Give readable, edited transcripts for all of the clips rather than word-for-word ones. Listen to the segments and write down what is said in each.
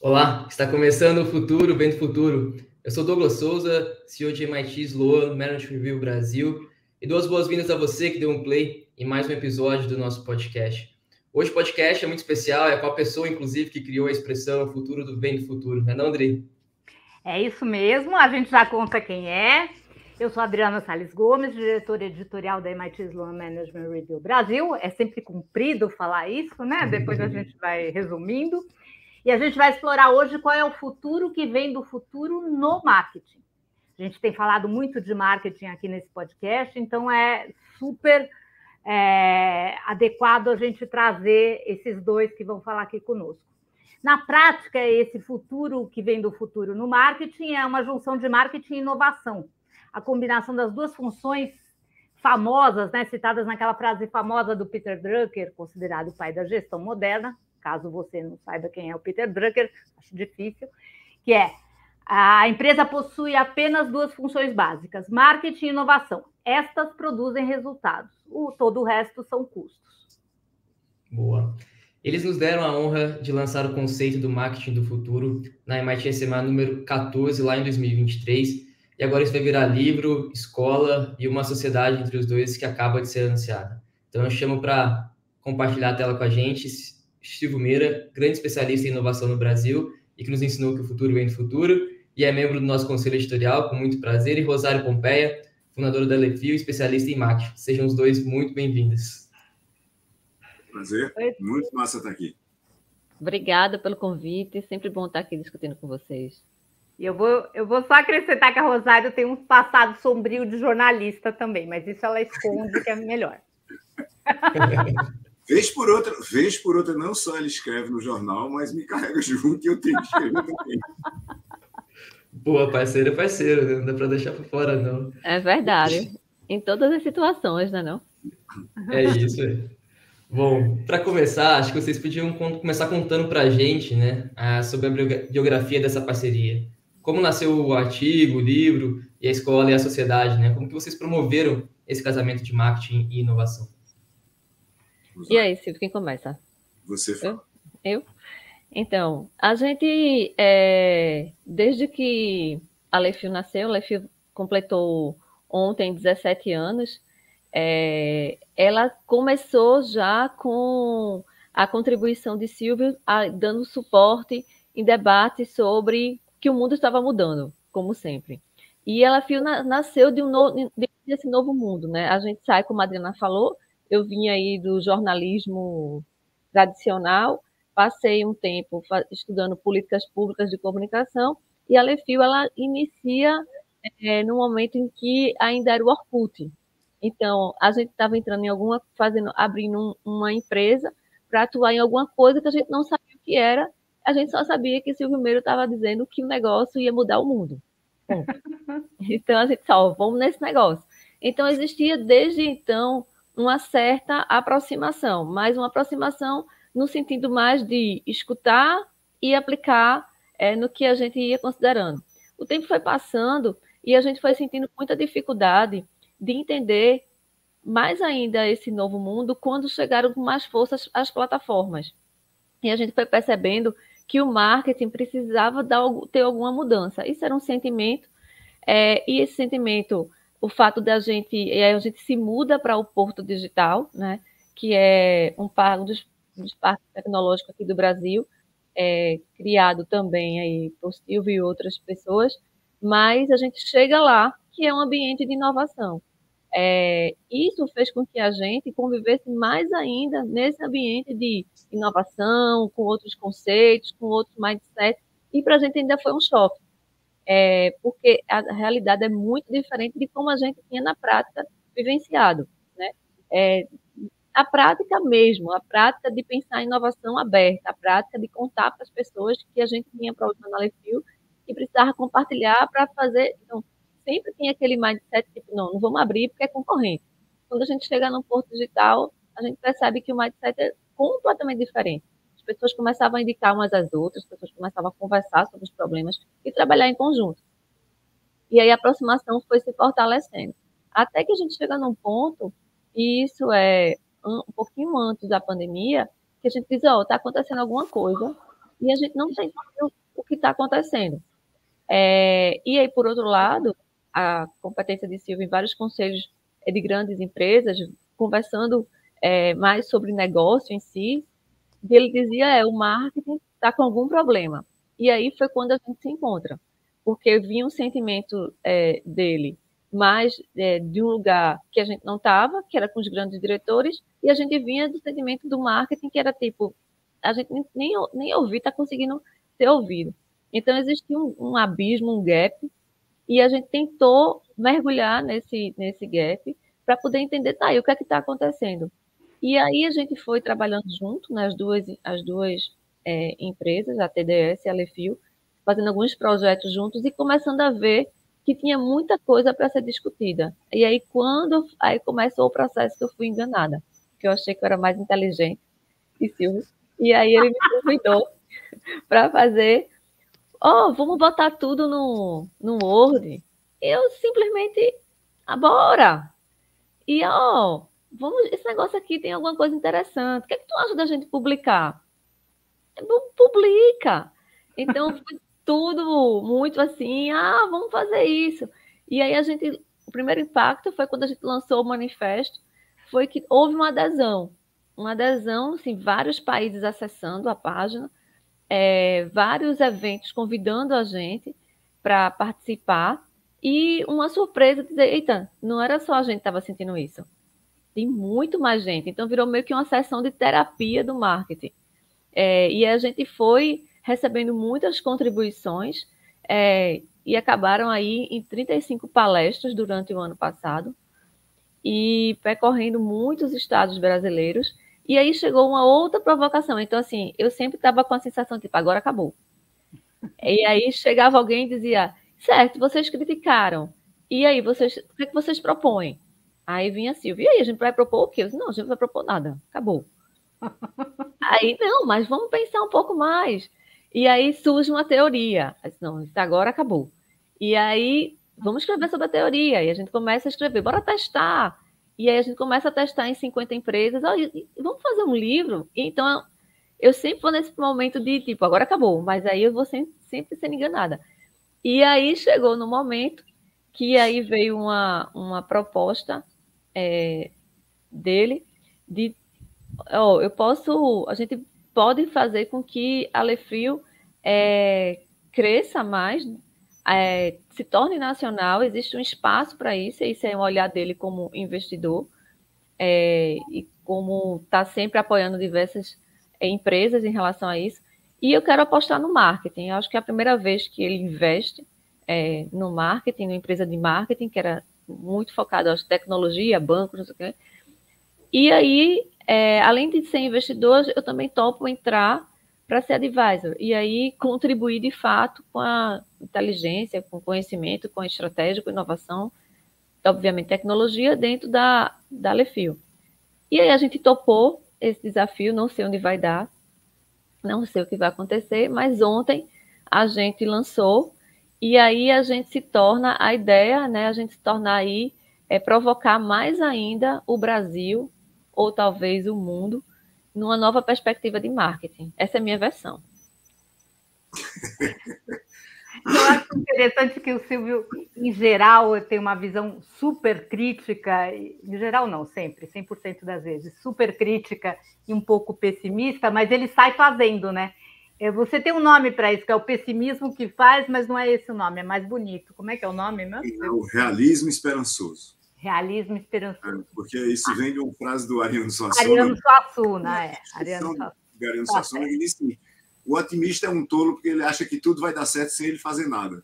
Olá, está começando o Futuro, Vem do Futuro. Eu sou Douglas Souza, CEO de MIT Sloan Management Review Brasil, e dou as boas-vindas a você que deu um play em mais um episódio do nosso podcast. Hoje o podcast é muito especial, é com a pessoa, inclusive, que criou a expressão Futuro do Vem do Futuro, não é não, Andrei? É isso mesmo, a gente já conta quem é. Eu sou Adriana Salles Gomes, diretora editorial da MIT Sloan Management Review Brasil. É sempre comprido falar isso, né? Depois a gente vai resumindo. E a gente vai explorar hoje qual é o futuro que vem do futuro no marketing. A gente tem falado muito de marketing aqui nesse podcast, então é super adequado a gente trazer esses dois que vão falar aqui conosco. Na prática, esse futuro que vem do futuro no marketing é uma junção de marketing e inovação. A combinação das duas funções famosas, né, citadas naquela frase famosa do Peter Drucker, considerado o pai da gestão moderna, caso você não saiba quem é o Peter Drucker, acho difícil, que é: a empresa possui apenas duas funções básicas, marketing e inovação. Estas produzem resultados. Todo o resto são custos. Boa. Eles nos deram a honra de lançar o conceito do marketing do futuro na MIT SMA número 14, lá em 2023, e agora isso vai virar livro, escola e uma sociedade entre os dois que acaba de ser anunciada. Então eu chamo para compartilhar a tela com a gente Silvio Meira, grande especialista em inovação no Brasil e que nos ensinou que o futuro vem do futuro, e é membro do nosso conselho editorial, com muito prazer, e Rosário Pompeia, fundadora da Lefio, especialista em marketing. Sejam os dois muito bem-vindos. Prazer, muito massa estar aqui. Obrigada pelo convite, sempre bom estar aqui discutindo com vocês. E eu vou só acrescentar que a Rosário tem um passado sombrio de jornalista também, mas isso ela esconde, que é melhor. Vez por outra, não só ela escreve no jornal, mas me carrega junto e eu tenho que escrever também. Boa, parceiro é parceiro, né? Não dá para deixar por fora, não. É verdade, em todas as situações, né, não? É isso aí. Bom, para começar, acho que vocês podiam começar contando para a gente, né, sobre a biografia dessa parceria. Como nasceu o artigo, o livro, e a escola e a sociedade, né? Como que vocês promoveram esse casamento de marketing e inovação? E aí, Silvio, quem começa? Você fala. Eu? Então, a gente, desde que a Lefio nasceu, a Lefio completou ontem 17 anos, ela começou já com a contribuição de Silvio, dando suporte em debates sobre que o mundo estava mudando, como sempre. E a Lefio nasceu desse novo mundo, né? A gente sai, como a Adriana falou, eu vim aí do jornalismo tradicional, passei um tempo estudando políticas públicas de comunicação, e a Lefio, ela inicia no momento em que ainda era o Orkut. Então, a gente estava entrando em abrindo uma empresa para atuar em alguma coisa que a gente não sabia o que era, a gente só sabia que Silvio Meiro estava dizendo que o negócio ia mudar o mundo. Bom, então, a gente vamos nesse negócio. Então, existia desde então uma certa aproximação, mas uma aproximação no sentido mais de escutar e aplicar no que a gente ia considerando. O tempo foi passando e a gente foi sentindo muita dificuldade de entender mais ainda esse novo mundo quando chegaram com mais força as plataformas. E a gente foi percebendo que o marketing precisava ter alguma mudança. Isso era um sentimento, e esse sentimento, o fato de a gente se muda para o Porto Digital, né, que é um dos parques tecnológicos aqui do Brasil, criado também aí por Silvio e outras pessoas, mas a gente chega lá, que é um ambiente de inovação. Isso fez com que a gente convivesse mais ainda nesse ambiente de inovação, com outros conceitos, com outros mindsets, e para a gente ainda foi um choque, porque a realidade é muito diferente de como a gente tinha na prática vivenciado, né? A prática mesmo, a prática de pensar em inovação aberta, a prática de contar para as pessoas que a gente tinha problema na Lefio e precisava compartilhar para fazer. Então, sempre tem aquele mindset tipo, não vamos abrir porque é concorrente. Quando a gente chega no Porto Digital, a gente percebe que o mindset é completamente diferente. As pessoas começavam a indicar umas às outras, as pessoas começavam a conversar sobre os problemas e trabalhar em conjunto. E aí a aproximação foi se fortalecendo. Até que a gente chega num ponto, e isso é um pouquinho antes da pandemia, que a gente diz, está acontecendo alguma coisa, e a gente não está entendendo o que está acontecendo. E aí, por outro lado, a competência de Silvio em vários conselhos de grandes empresas, conversando mais sobre negócio em si, ele dizia, o marketing está com algum problema. E aí foi quando a gente se encontra, porque vinha um sentimento dele mais de um lugar que a gente não estava, que era com os grandes diretores, e a gente vinha do sentimento do marketing, que era tipo, a gente nem ouvir, está conseguindo ser ouvido. Então, existia um abismo, um gap, e a gente tentou mergulhar nesse gap para poder entender, tá, e o que é que está acontecendo? E aí a gente foi trabalhando junto, né, as duas empresas, a TDS e a Lefil, fazendo alguns projetos juntos e começando a ver que tinha muita coisa para ser discutida. E aí, aí começou o processo que eu fui enganada, que eu achei que eu era mais inteligente, e Silvio, e aí ele me convidou para fazer, vamos botar tudo no Word. Eu simplesmente, bora! E, esse negócio aqui tem alguma coisa interessante. O que é que tu acha da gente publicar? Publica! Então, foi tudo muito assim, vamos fazer isso. E aí o primeiro impacto foi quando a gente lançou o manifesto, foi que houve uma adesão, assim, vários países acessando a página, vários eventos convidando a gente para participar, e uma surpresa dizer, eita, não era só a gente que estava sentindo isso, tem muito mais gente. Então virou meio que uma sessão de terapia do marketing. E a gente foi recebendo muitas contribuições e acabaram aí em 35 palestras durante o ano passado e percorrendo muitos estados brasileiros. E aí chegou uma outra provocação. Então, assim, eu sempre estava com a sensação, tipo, agora acabou. E aí chegava alguém e dizia, certo, vocês criticaram. E aí, o que é que vocês propõem? Aí vinha a Silvia, e aí, a gente vai propor o quê? Eu disse, não, a gente não vai propor nada, acabou. Aí, não, mas vamos pensar um pouco mais. E aí surge uma teoria. Eu disse, não, isso agora acabou. E aí, vamos escrever sobre a teoria. E a gente começa a escrever, bora testar. E aí a gente começa a testar em 50 empresas. Vamos fazer um livro? Então, eu sempre vou nesse momento de, tipo, agora acabou. Mas aí eu vou sempre sendo enganada. E aí chegou no momento que aí veio uma proposta dele de, a gente pode fazer com que a Lefil cresça mais, se torne nacional, existe um espaço para isso, e isso é um olhar dele como investidor, e como está sempre apoiando diversas empresas em relação a isso. E eu quero apostar no marketing. Eu acho que é a primeira vez que ele investe no marketing, numa empresa de marketing, que era muito focada em tecnologia, bancos, não sei o quê. E aí, além de ser investidor, eu também topo entrar para ser advisor. E aí, contribuir, de fato, com a inteligência, com conhecimento, com a estratégia, com a inovação, obviamente, tecnologia, dentro da Lefil. E aí, a gente topou esse desafio, não sei onde vai dar, não sei o que vai acontecer, mas ontem a gente lançou, e aí a gente se torna, a ideia, né, a gente se tornar aí, provocar mais ainda o Brasil, ou talvez o mundo, numa nova perspectiva de marketing. Essa é a minha versão. Eu acho interessante que o Silvio, em geral, tem uma visão super crítica, em geral não, sempre, 100% das vezes, super crítica e um pouco pessimista, mas ele sai fazendo, né? Você tem um nome para isso, que é o pessimismo que faz, mas não é esse o nome, é mais bonito. Como é que é o nome mesmo? É o realismo esperançoso. Realismo esperançoso. Porque isso vem de uma frase do Ariano Suassuna. Ariano Suassuna, Ariano Suassuna, que disse que o otimista é um tolo porque ele acha que tudo vai dar certo sem ele fazer nada.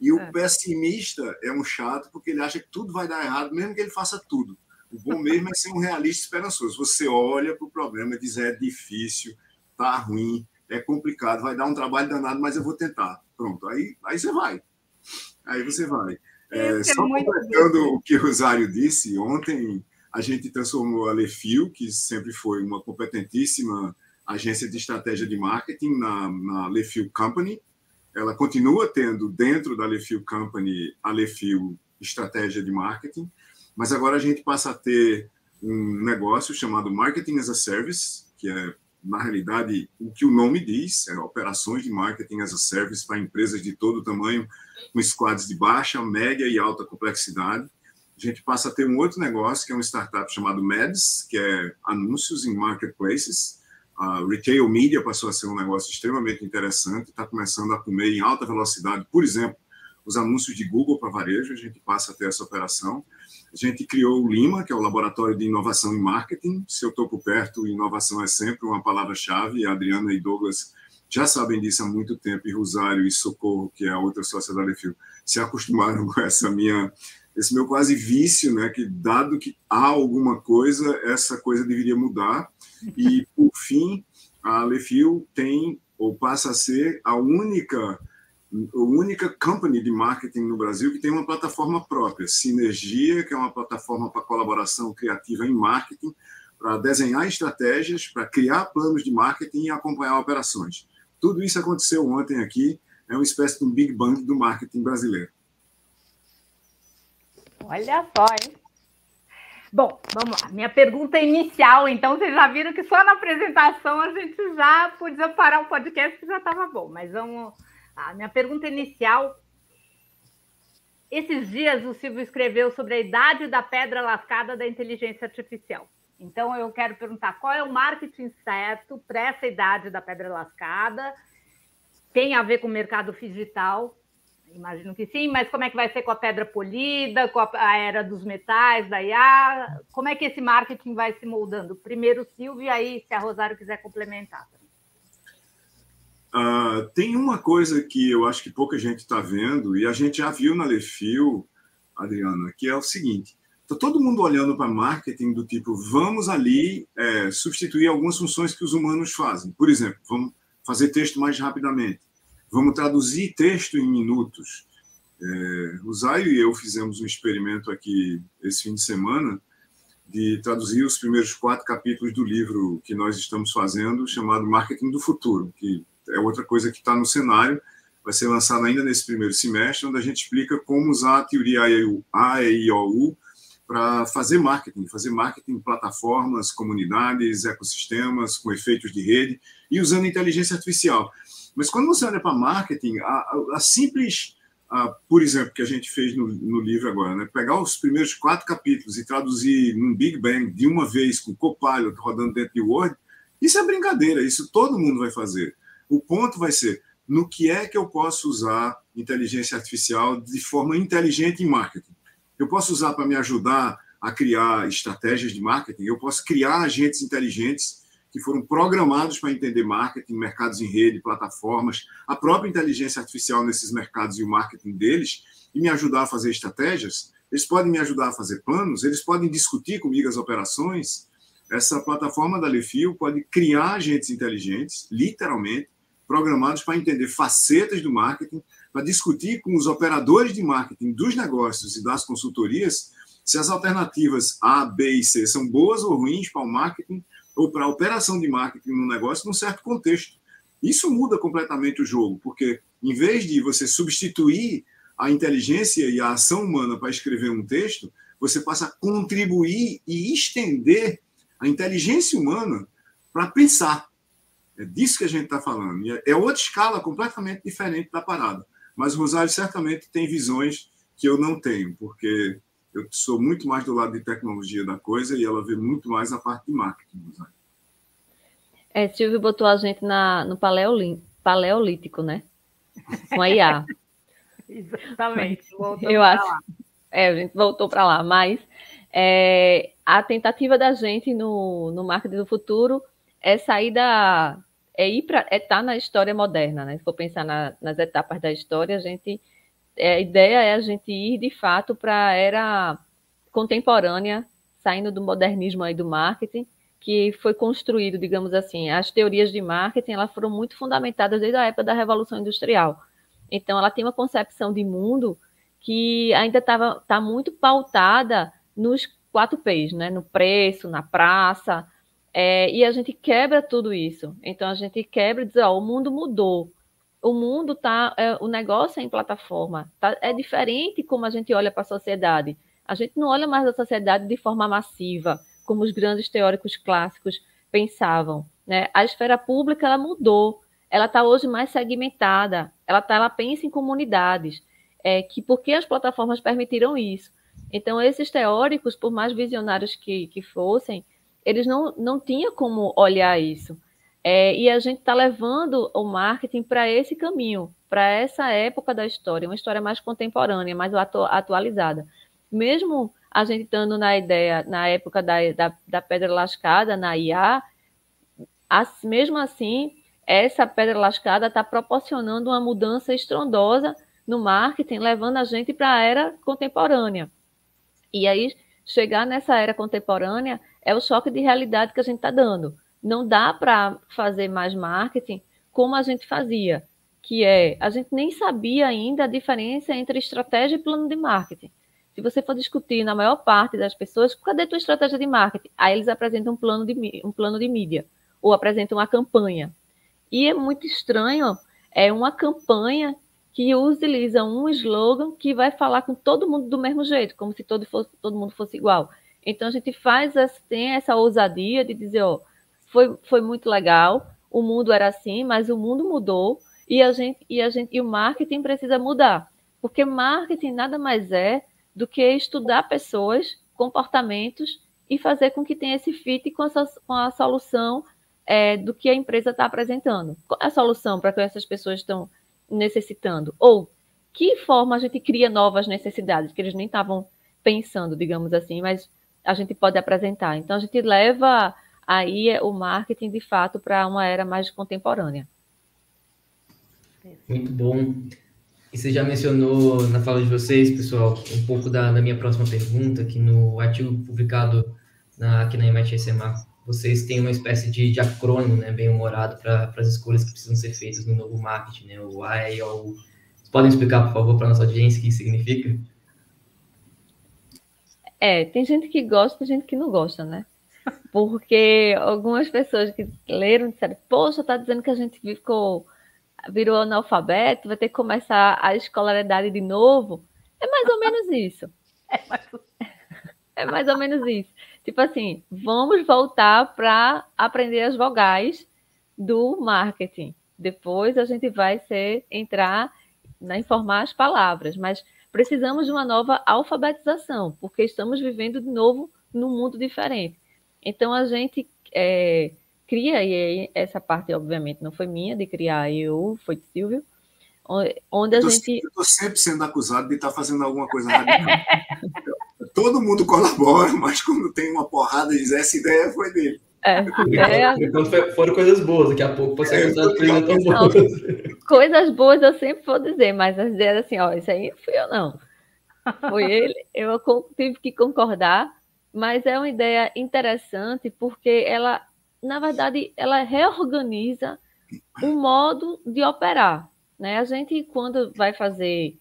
E o pessimista é um chato porque ele acha que tudo vai dar errado, mesmo que ele faça tudo. O bom mesmo é ser um realista esperançoso. Você olha para o problema e diz, é difícil, tá ruim, é complicado, vai dar um trabalho danado, mas eu vou tentar. Pronto, aí você vai. Aí você vai. Só completando o que o Rosário disse, ontem a gente transformou a Lefil, que sempre foi uma competentíssima agência de estratégia de marketing, na Lefil Company. Ela continua tendo dentro da Lefil Company a Lefil Estratégia de Marketing, mas agora a gente passa a ter um negócio chamado Marketing as a Service, que é na realidade, o que o nome diz, operações de marketing as a service para empresas de todo tamanho, com squads de baixa, média e alta complexidade. A gente passa a ter um outro negócio, que é uma startup chamado Mads, que é anúncios em marketplaces. A retail media passou a ser um negócio extremamente interessante, está começando a comer em alta velocidade, por exemplo, os anúncios de Google para varejo, a gente passa a ter essa operação. A gente criou o Lima, que é o Laboratório de Inovação em Marketing. Se eu estou por perto, inovação é sempre uma palavra-chave. A Adriana e Douglas já sabem disso há muito tempo, e Rosário e Socorro, que é a outra sócia da Lefil, se acostumaram com esse meu quase vício, né, que dado que há alguma coisa, essa coisa deveria mudar. E, por fim, a Lefil tem, ou passa a ser, a única company de marketing no Brasil que tem uma plataforma própria, Sinergia, que é uma plataforma para colaboração criativa em marketing, para desenhar estratégias, para criar planos de marketing e acompanhar operações. Tudo isso aconteceu ontem aqui, é uma espécie de um Big Bang do marketing brasileiro. Olha só, hein? Bom, vamos lá. Minha pergunta inicial, então, vocês já viram que só na apresentação a gente já podia parar o podcast, que já estava bom, mas vamos... A minha pergunta inicial, esses dias o Silvio escreveu sobre a idade da pedra lascada da inteligência artificial. Então, eu quero perguntar qual é o marketing certo para essa idade da pedra lascada? Tem a ver com o mercado digital? Imagino que sim, mas como é que vai ser com a pedra polida, com a era dos metais, da IA? Como é que esse marketing vai se moldando? Primeiro o Silvio, e aí, se a Rosário quiser complementar. Tem uma coisa que eu acho que pouca gente está vendo, e a gente já viu na Lefil, Adriana, que é o seguinte: está todo mundo olhando para marketing do tipo, vamos ali substituir algumas funções que os humanos fazem. Por exemplo, vamos fazer texto mais rapidamente, vamos traduzir texto em minutos. O Zaio e eu fizemos um experimento aqui esse fim de semana de traduzir os primeiros 4 capítulos do livro que nós estamos fazendo, chamado Marketing do Futuro, que é outra coisa que está no cenário, vai ser lançado ainda nesse primeiro semestre, onde a gente explica como usar a teoria AEIOU para fazer marketing em plataformas, comunidades, ecossistemas, com efeitos de rede, e usando inteligência artificial. Mas quando você olha para marketing, a simples, por exemplo, que a gente fez no livro agora, né? Pegar os primeiros 4 capítulos e traduzir num Big Bang de uma vez, com Copilot rodando dentro de Word, isso é brincadeira, isso todo mundo vai fazer. O ponto vai ser, no que é que eu posso usar inteligência artificial de forma inteligente em marketing? Eu posso usar para me ajudar a criar estratégias de marketing, eu posso criar agentes inteligentes que foram programados para entender marketing, mercados em rede, plataformas, a própria inteligência artificial nesses mercados e o marketing deles, e me ajudar a fazer estratégias. Eles podem me ajudar a fazer planos, eles podem discutir comigo as operações. Essa plataforma da Lefil pode criar agentes inteligentes, literalmente, programados para entender facetas do marketing, para discutir com os operadores de marketing dos negócios e das consultorias se as alternativas A, B e C são boas ou ruins para o marketing ou para a operação de marketing no negócio num certo contexto. Isso muda completamente o jogo, porque em vez de você substituir a inteligência e a ação humana para escrever um texto, você passa a contribuir e estender a inteligência humana para pensar. É disso que a gente está falando. É outra escala completamente diferente da parada. Mas o Rosário certamente tem visões que eu não tenho, porque eu sou muito mais do lado de tecnologia da coisa e ela vê muito mais a parte de marketing, Rosário. Silvio botou a gente no paleolítico, né? Com a IA. Exatamente. Eu acho. A gente voltou para lá, mas a tentativa da gente no marketing do futuro é sair estar na história moderna, né? Se for pensar nas etapas da história, a ideia é a gente ir, de fato, para a era contemporânea, saindo do modernismo aí do marketing, que foi construído, digamos assim, as teorias de marketing, elas foram muito fundamentadas desde a época da Revolução Industrial. Então, ela tem uma concepção de mundo que ainda está muito pautada nos 4 P's, né? No preço, na praça, e a gente quebra tudo isso. Então, a gente quebra e diz, o mundo mudou. O mundo o negócio é em plataforma. É diferente como a gente olha para a sociedade. A gente não olha mais a sociedade de forma massiva, como os grandes teóricos clássicos pensavam. né? A esfera pública ela mudou, ela está hoje mais segmentada, ela pensa em comunidades, porque as plataformas permitiram isso. Então, esses teóricos, por mais visionários que fossem, eles não tinham como olhar isso. E a gente está levando o marketing para esse caminho, para essa época da história, uma história mais contemporânea, mais atualizada. Mesmo a gente estando na época da pedra lascada, na IA, mesmo assim, essa pedra lascada está proporcionando uma mudança estrondosa no marketing, levando a gente para a era contemporânea. E aí, chegar nessa era contemporânea é o choque de realidade que a gente está dando. Não dá para fazer mais marketing como a gente fazia, a gente nem sabia ainda a diferença entre estratégia e plano de marketing. Se você for discutir na maior parte das pessoas, cadê a tua estratégia de marketing? Aí eles apresentam um plano de mídia, ou apresentam uma campanha. E é muito estranho, uma campanha que utiliza um slogan que vai falar com todo mundo do mesmo jeito, como se todo mundo fosse igual. Então, a gente tem essa ousadia de dizer, foi muito legal, o mundo era assim, mas o mundo mudou e o marketing precisa mudar. Porque marketing nada mais é do que estudar pessoas, comportamentos e fazer com que tenha esse fit com a solução do que a empresa está apresentando. Qual é a solução para que essas pessoas estão necessitando? Ou que forma a gente cria novas necessidades que eles nem estavam pensando, digamos assim, mas a gente pode apresentar. Então, a gente leva aí o marketing, de fato, para uma era mais contemporânea. Muito bom. E você já mencionou na fala de vocês, pessoal, um pouco da minha próxima pergunta, que no artigo publicado aqui na MIT SMA, vocês têm uma espécie de acrônimo, né, bem humorado para as escolhas que precisam ser feitas no novo marketing, né, o IO. Vocês podem explicar, por favor, para a nossa audiência o que isso significa? Tem gente que gosta e gente que não gosta, né? Porque algumas pessoas que leram disseram, poxa, tá dizendo que a gente virou analfabeto, vai ter que começar a escolaridade de novo. É mais ou menos isso. É mais ou menos isso. Tipo assim, vamos voltar para aprender as vogais do marketing. Depois a gente vai entrar em formar as palavras, mas precisamos de uma nova alfabetização, porque estamos vivendo de novo num mundo diferente. Então a gente cria, e essa parte obviamente não foi minha de criar, foi de Silvio, onde a gente... Eu estou sempre sendo acusado de estar fazendo alguma coisa radical. Todo mundo colabora, mas quando tem uma porrada diz essa ideia foi dele. Então foram coisas boas, daqui a pouco pode ser acusado de coisas tão boas. Coisas boas eu sempre vou dizer, mas as ideias assim, isso aí fui eu não. Foi ele, eu tive que concordar, mas é uma ideia interessante porque ela, na verdade, ela reorganiza o modo de operar, né? A gente, quando vai fazer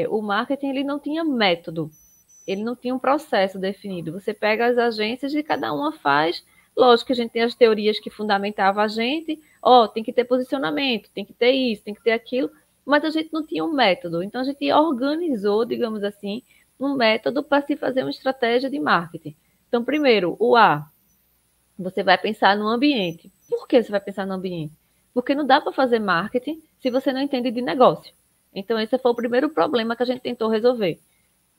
o marketing, ele não tinha método, ele não tinha um processo definido. Você pega as agências e cada uma faz. Lógico que a gente tem as teorias que fundamentavam a gente, tem que ter posicionamento, tem que ter isso, tem que ter aquilo, mas a gente não tinha um método. Então, a gente organizou, digamos assim, um método para se fazer uma estratégia de marketing. Então, primeiro, o A, você vai pensar no ambiente. Por que você vai pensar no ambiente? Porque não dá para fazer marketing se você não entende de negócio. Então, esse foi o primeiro problema que a gente tentou resolver.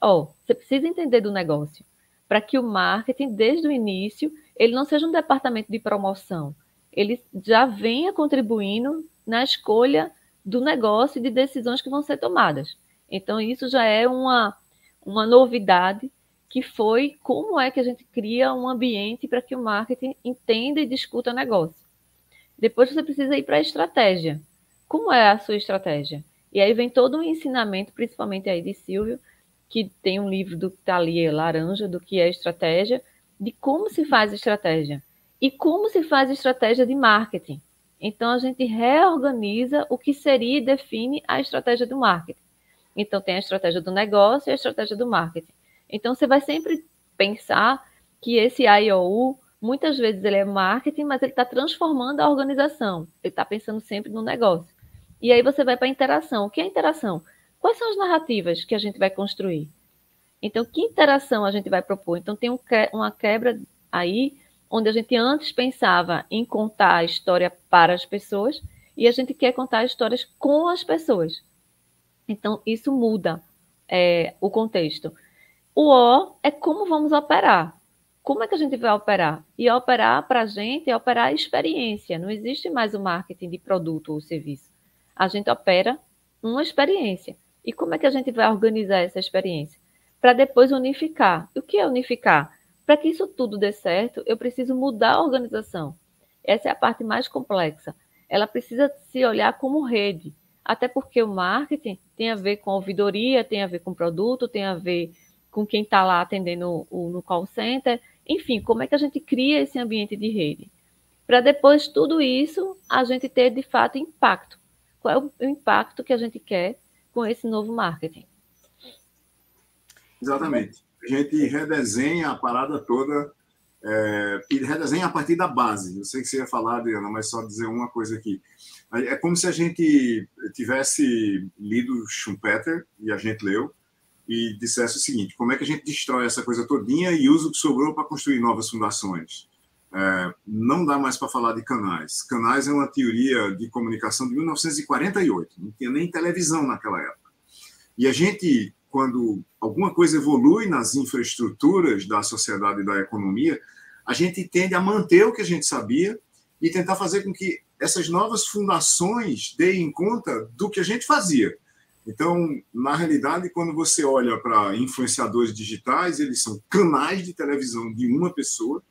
Você precisa entender do negócio, para que o marketing, desde o início, ele não seja um departamento de promoção. Ele já venha contribuindo na escolha do negócio e de decisões que vão ser tomadas. Então, isso já é uma novidade, que foi como é que a gente cria um ambiente para que o marketing entenda e discuta negócio. Depois você precisa ir para a estratégia. Como é a sua estratégia? E aí vem todo um ensinamento, principalmente aí de Silvio, que tem um livro do que está ali, laranja, do que é estratégia, de como se faz estratégia. E como se faz estratégia de marketing. Então, a gente reorganiza o que seria e define a estratégia do marketing. Então, tem a estratégia do negócio e a estratégia do marketing. Então, você vai sempre pensar que esse IOU, muitas vezes ele é marketing, mas ele está transformando a organização. Ele está pensando sempre no negócio. E aí você vai para a interação. O que é interação? Quais são as narrativas que a gente vai construir? Então, que interação a gente vai propor? Então, tem uma quebra aí onde a gente antes pensava em contar a história para as pessoas e a gente quer contar histórias com as pessoas. Então, isso muda o contexto. O O é como vamos operar. Como é que a gente vai operar? E operar para a gente é operar a experiência. Não existe mais o marketing de produto ou serviço. A gente opera uma experiência. E como é que a gente vai organizar essa experiência? Para depois unificar. O que é unificar? Para que isso tudo dê certo, eu preciso mudar a organização. Essa é a parte mais complexa. Ela precisa se olhar como rede. Até porque o marketing tem a ver com a ouvidoria, tem a ver com produto, tem a ver com quem está lá atendendo no call center. Enfim, como é que a gente cria esse ambiente de rede? Para depois tudo isso, a gente ter, de fato, impacto. Qual é o impacto que a gente quer com esse novo marketing? Exatamente. A gente redesenha a parada toda e redesenha a partir da base. Eu sei que você ia falar, Adriana, mas só dizer uma coisa aqui. É como se a gente tivesse lido Schumpeter, e a gente leu, e dissesse o seguinte: como é que a gente destrói essa coisa todinha e usa o que sobrou para construir novas fundações? Não dá mais para falar de canais. Canais é uma teoria de comunicação de 1948, não tinha nem televisão naquela época. E a gente, quando alguma coisa evolui nas infraestruturas da sociedade e da economia, a gente tende a manter o que a gente sabia e tentar fazer com que essas novas fundações deem conta do que a gente fazia. Então, na realidade, quando você olha para influenciadores digitais, eles são canais de televisão de uma pessoa,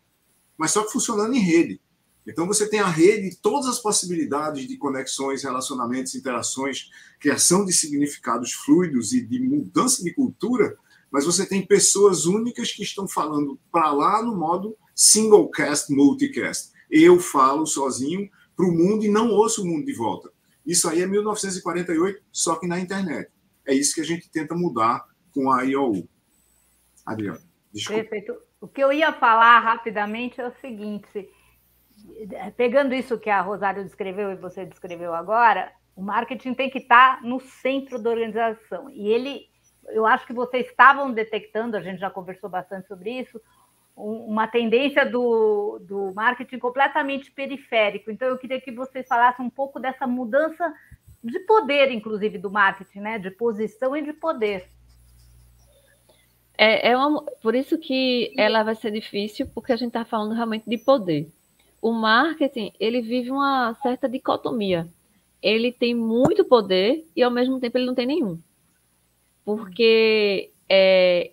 mas só que funcionando em rede. Então, você tem a rede, todas as possibilidades de conexões, relacionamentos, interações, criação de significados fluidos e de mudança de cultura, mas você tem pessoas únicas que estão falando para lá no modo single cast, multicast. Eu falo sozinho para o mundo e não ouço o mundo de volta. Isso aí é 1948, só que na internet. É isso que a gente tenta mudar com a IOU. Adriana, desculpa. Perfeito. O que eu ia falar rapidamente é o seguinte: pegando isso que a Rosário descreveu e você descreveu agora, o marketing tem que estar no centro da organização. E eu acho que vocês estavam detectando, a gente já conversou bastante sobre isso, uma tendência do marketing completamente periférico. Então, eu queria que vocês falassem um pouco dessa mudança de poder, inclusive, do marketing, né? De posição e de poder. Por isso que ela vai ser difícil, porque a gente está falando realmente de poder. O marketing, ele vive uma certa dicotomia. Ele tem muito poder e, ao mesmo tempo, ele não tem nenhum. Porque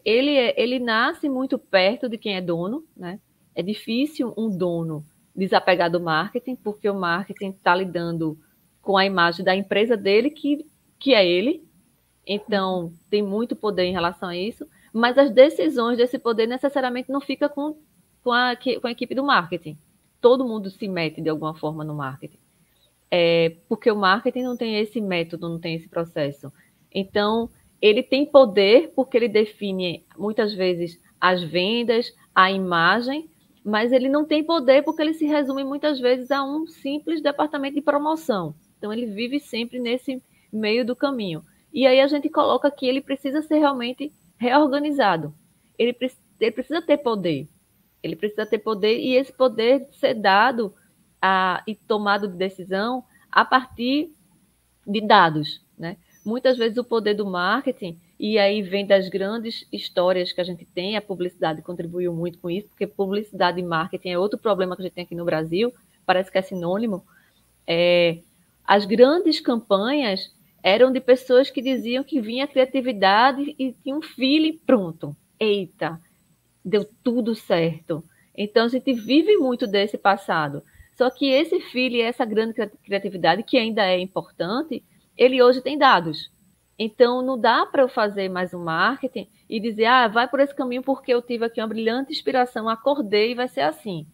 ele nasce muito perto de quem é dono, né? É difícil um dono desapegar do marketing, porque o marketing está lidando com a imagem da empresa dele, que é ele. Então, tem muito poder em relação a isso, mas as decisões desse poder necessariamente não ficam com a equipe do marketing. Todo mundo se mete de alguma forma no marketing. Porque o marketing não tem esse método, não tem esse processo. Então, ele tem poder porque ele define, muitas vezes, as vendas, a imagem, mas ele não tem poder porque ele se resume, muitas vezes, a um simples departamento de promoção. Então, ele vive sempre nesse meio do caminho. E aí a gente coloca que ele precisa ser realmente reorganizado. Ele precisa ter poder. Ele precisa ter poder e esse poder ser dado e tomado de decisão a partir de dados, né? Muitas vezes o poder do marketing, e aí vem das grandes histórias que a gente tem, a publicidade contribuiu muito com isso, porque publicidade e marketing é outro problema que a gente tem aqui no Brasil, parece que é sinônimo. As grandes campanhas eram de pessoas que diziam que vinha criatividade e tinha um feeling pronto. Eita, deu tudo certo. Então, a gente vive muito desse passado. Só que esse feeling, essa grande criatividade, que ainda é importante, ele hoje tem dados. Então, não dá para eu fazer mais um marketing e dizer, vai por esse caminho porque eu tive aqui uma brilhante inspiração, acordei e vai ser assim.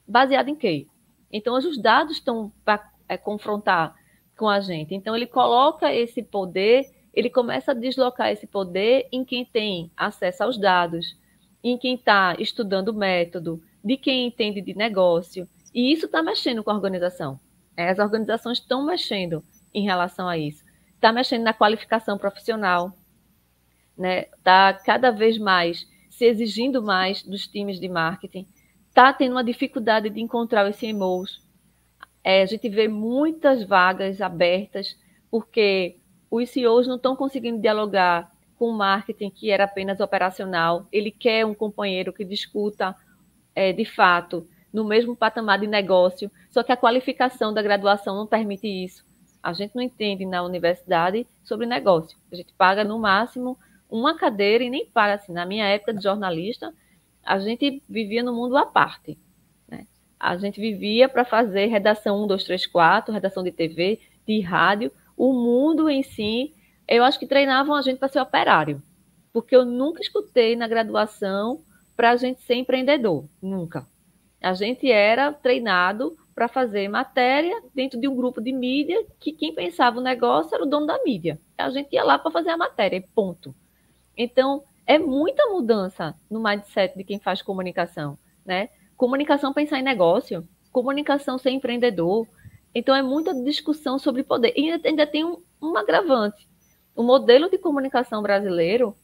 Baseado em quê? Então, hoje os dados estão para confrontar com a gente. Então, ele coloca esse poder, ele começa a deslocar esse poder em quem tem acesso aos dados, em quem está estudando o método, de quem entende de negócio. E isso está mexendo com a organização. As organizações estão mexendo em relação a isso. Está mexendo na qualificação profissional, né? Está cada vez mais se exigindo mais dos times de marketing, está tendo uma dificuldade de encontrar os CMOs. A gente vê muitas vagas abertas, porque os CEOs não estão conseguindo dialogar com o marketing, que era apenas operacional. Ele quer um companheiro que discuta, de fato, no mesmo patamar de negócio, só que a qualificação da graduação não permite isso. A gente não entende na universidade sobre negócio. A gente paga, no máximo, uma cadeira e nem paga. Assim, na minha época de jornalista, a gente vivia no mundo à parte. A gente vivia para fazer redação 1, 2, 3, 4, redação de TV, de rádio. O mundo em si, eu acho que treinavam a gente para ser operário. Porque eu nunca escutei na graduação para a gente ser empreendedor. Nunca. A gente era treinado para fazer matéria dentro de um grupo de mídia que quem pensava o negócio era o dono da mídia. A gente ia lá para fazer a matéria, ponto. Então, é muita mudança no mindset de quem faz comunicação, né? Comunicação pensar em negócio, comunicação ser empreendedor. Então, é muita discussão sobre poder. E ainda tem um agravante. O modelo de comunicação brasileiro,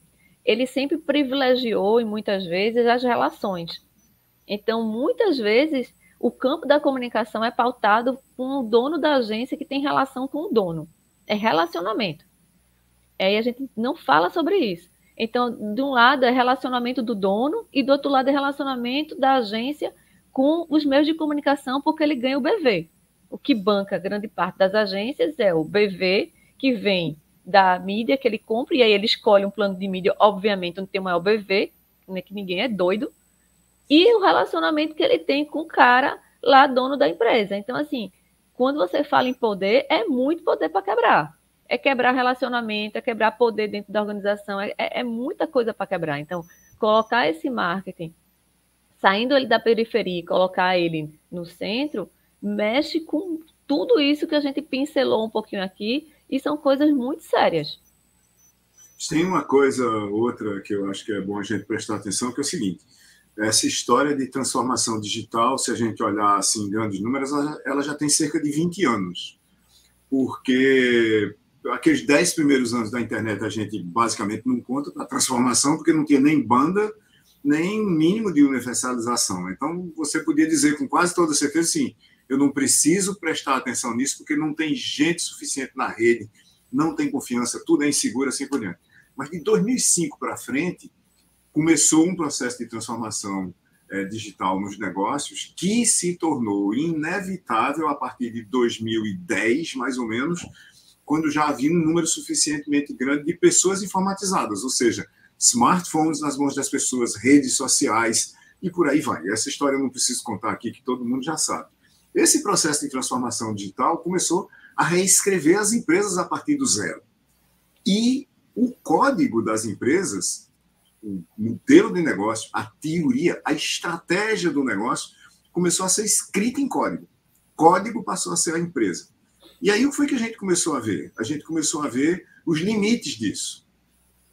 ele sempre privilegiou, e muitas vezes, as relações. Então, muitas vezes, o campo da comunicação é pautado com o dono da agência que tem relação com o dono. É relacionamento. E a gente não fala sobre isso. Então, de um lado é relacionamento do dono e do outro lado é relacionamento da agência com os meios de comunicação, porque ele ganha o BV. O que banca grande parte das agências é o BV, que vem da mídia que ele compra, e aí ele escolhe um plano de mídia, obviamente, onde tem o maior BV, né, que ninguém é doido, e o relacionamento que ele tem com o cara lá, dono da empresa. Então, assim, quando você fala em poder, é muito poder para quebrar. É quebrar relacionamento, é quebrar poder dentro da organização, é muita coisa para quebrar. Então, colocar esse marketing, saindo ele da periferia e colocar ele no centro, mexe com tudo isso que a gente pincelou um pouquinho aqui, e são coisas muito sérias. Tem uma coisa, outra, que eu acho que é bom a gente prestar atenção, que é o seguinte: essa história de transformação digital, se a gente olhar assim, em grandes números, ela já tem cerca de 20 anos. Porque aqueles 10 primeiros anos da internet a gente basicamente não conta para a transformação, porque não tinha nem banda, nem mínimo de universalização. Então, você podia dizer com quase toda certeza, sim, eu não preciso prestar atenção nisso, porque não tem gente suficiente na rede, não tem confiança, tudo é inseguro, assim por diante. Mas de 2005 para frente, começou um processo de transformação digital nos negócios que se tornou inevitável a partir de 2010, mais ou menos, quando já havia um número suficientemente grande de pessoas informatizadas, ou seja, smartphones nas mãos das pessoas, redes sociais e por aí vai. Essa história eu não preciso contar aqui, que todo mundo já sabe. Esse processo de transformação digital começou a reescrever as empresas a partir do zero. E o código das empresas, o modelo de negócio, a teoria, a estratégia do negócio, começou a ser escrita em código. Código passou a ser a empresa. E aí o que foi que a gente começou a ver? A gente começou a ver os limites disso.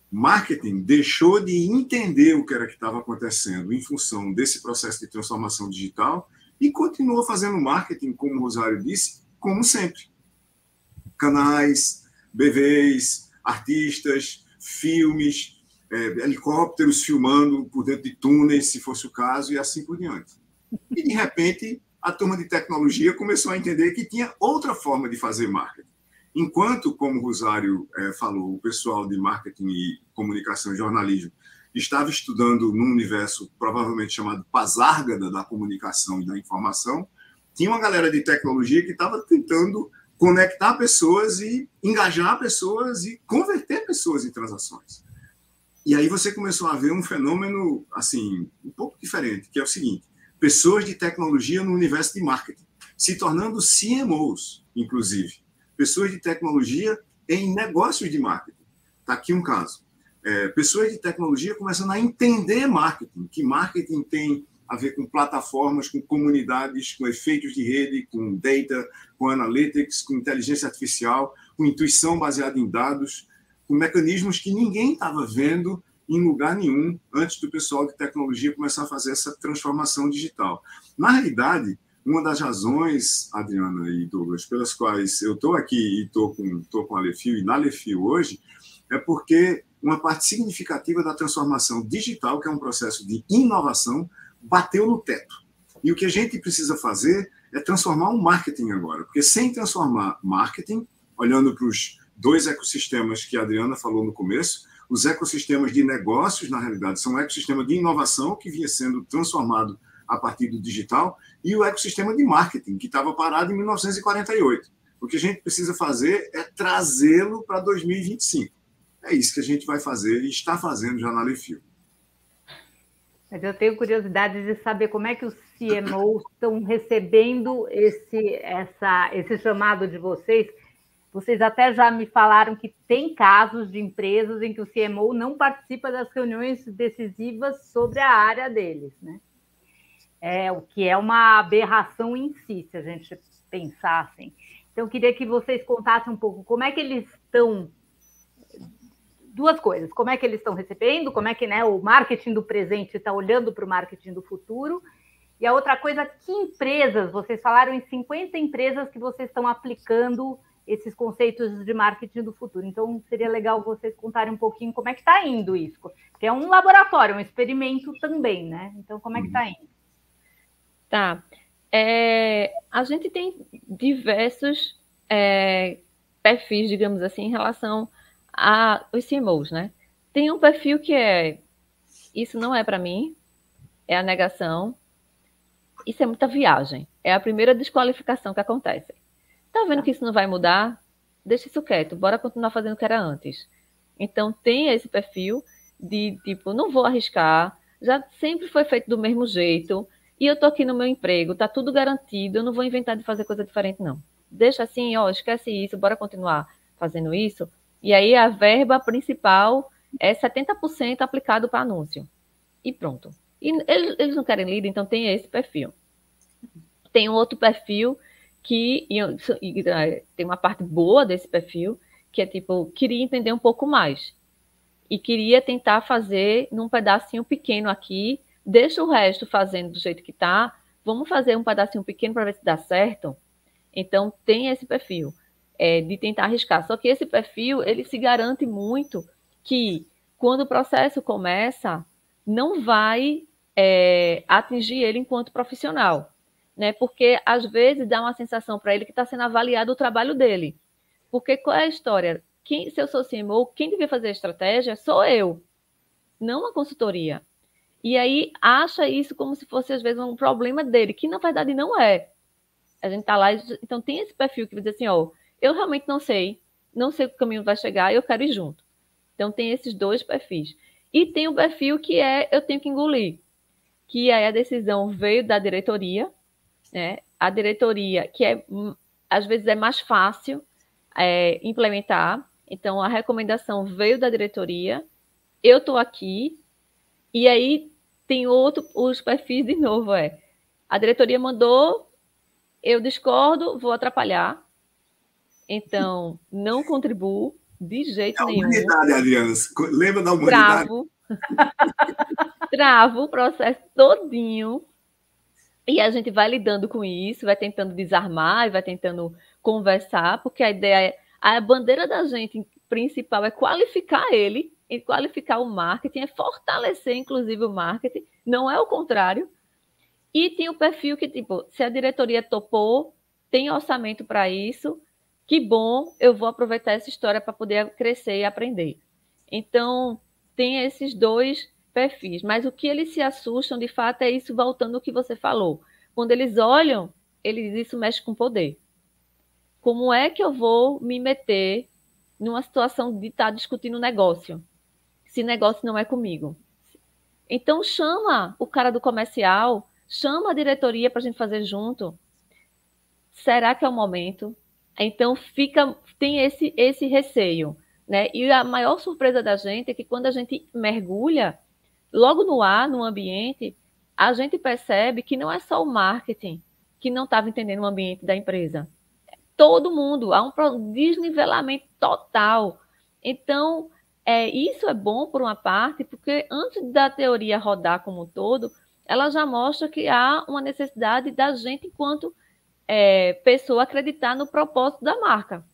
Marketing deixou de entender o que era que estava acontecendo em função desse processo de transformação digital e continuou fazendo marketing, como o Rosário disse, como sempre. Canais, BVs, artistas, filmes, helicópteros filmando por dentro de túneis, se fosse o caso, e assim por diante. E, de repente, a turma de tecnologia começou a entender que tinha outra forma de fazer marketing. Enquanto, como o Rosário falou, o pessoal de marketing e comunicação e jornalismo estava estudando num universo provavelmente chamado Pazárgada da comunicação e da informação, tinha uma galera de tecnologia que estava tentando conectar pessoas e engajar pessoas e converter pessoas em transações. E aí você começou a ver um fenômeno assim, um pouco diferente, que é o seguinte: pessoas de tecnologia no universo de marketing, se tornando CMOs, inclusive. Pessoas de tecnologia em negócios de marketing. Está aqui um caso. Pessoas de tecnologia começando a entender marketing, que marketing tem a ver com plataformas, com comunidades, com efeitos de rede, com data, com analytics, com inteligência artificial, com intuição baseada em dados, com mecanismos que ninguém estava vendo em lugar nenhum antes do pessoal de tecnologia começar a fazer essa transformação digital. Na realidade, uma das razões, Adriana e Douglas, pelas quais eu estou aqui e estou com a Lefio e na Lefio hoje, é porque uma parte significativa da transformação digital, que é um processo de inovação, bateu no teto. E o que a gente precisa fazer é transformar o marketing agora, porque sem transformar marketing, olhando para os 2 ecossistemas que a Adriana falou no começo, os ecossistemas de negócios, na realidade, são um ecossistema de inovação que vinha sendo transformado a partir do digital, e o ecossistema de marketing, que estava parado em 1948. O que a gente precisa fazer é trazê-lo para 2025. É isso que a gente vai fazer e está fazendo já na Alefio. Mas eu tenho curiosidade de saber como é que os CMOs estão recebendo esse chamado de vocês. Vocês até já me falaram que tem casos de empresas em que o CMO não participa das reuniões decisivas sobre a área deles, né? O que é uma aberração em si, se a gente pensar assim. Então, eu queria que vocês contassem um pouco como é que eles estão... 2 coisas, como é que eles estão recebendo, como é que, né, o marketing do presente está olhando para o marketing do futuro, e a outra coisa, que empresas, vocês falaram em 50 empresas que vocês estão aplicando esses conceitos de marketing do futuro, então seria legal vocês contarem um pouquinho como é que está indo isso, porque é um laboratório, um experimento também, né? Então, como é que está indo? Tá. A gente tem diversos perfis, digamos assim, em relação aos CMOs, né? Tem um perfil que isso não é para mim, é a negação, isso é muita viagem, é a primeira desqualificação que acontece. Tá vendo que isso não vai mudar? Deixa isso quieto, bora continuar fazendo o que era antes. Então, tem esse perfil de, tipo, não vou arriscar, já sempre foi feito do mesmo jeito, e eu tô aqui no meu emprego, tá tudo garantido, eu não vou inventar de fazer coisa diferente, não. Deixa assim, esquece isso, bora continuar fazendo isso. E aí a verba principal é 70% aplicado para anúncio. E pronto. E eles não querem líder, então tem esse perfil. Tem um outro perfil que tem uma parte boa desse perfil, que é tipo, queria entender um pouco mais. E queria tentar fazer num pedacinho pequeno aqui, deixa o resto fazendo do jeito que está, vamos fazer um pedacinho pequeno para ver se dá certo. Então, tem esse perfil. De tentar arriscar. Só que esse perfil, ele se garante muito que, quando o processo começa, não vai atingir ele enquanto profissional, né? Porque, às vezes, dá uma sensação para ele que está sendo avaliado o trabalho dele. Porque qual é a história? Se eu sou CMO, quem devia fazer a estratégia sou eu, não a consultoria. E aí, acha isso como se fosse, às vezes, um problema dele, que, na verdade, não é. A gente está lá, então tem esse perfil que vai dizer assim, eu realmente não sei o que caminho vai chegar, eu quero ir junto. Então, tem esses 2 perfis. E tem o perfil que eu tenho que engolir, que a decisão veio da diretoria, né? A diretoria, que às vezes é mais fácil implementar. Então, a recomendação veio da diretoria, eu estou aqui, e aí tem os perfis de novo, a diretoria mandou, eu discordo, vou atrapalhar. Então, não contribuo de jeito nenhum. Humanidade, Adriana. Lembra da humanidade? Travo o processo todinho. E a gente vai lidando com isso, vai tentando desarmar, vai tentando conversar, porque a ideia a bandeira da gente principal é qualificar ele, e qualificar o marketing, é fortalecer, inclusive, o marketing, não é o contrário. E tem o perfil que, tipo, se a diretoria topou, tem orçamento para isso, que bom, eu vou aproveitar essa história para poder crescer e aprender. Então, tem esses 2 perfis. Mas o que eles se assustam, de fato, é isso voltando ao que você falou. Quando eles olham, isso mexe com poder. Como é que eu vou me meter numa situação de estar discutindo negócio, se negócio não é comigo? Então, chama o cara do comercial, chama a diretoria para a gente fazer junto. Será que é o momento? Então, tem esse receio, né? E a maior surpresa da gente é que quando a gente mergulha, logo no ambiente, a gente percebe que não é só o marketing que não estava entendendo o ambiente da empresa. Todo mundo, há um desnivelamento total. Então, isso é bom por uma parte, porque antes da teoria rodar como um todo, ela já mostra que há uma necessidade da gente, enquanto pessoa, acreditar no propósito da marca.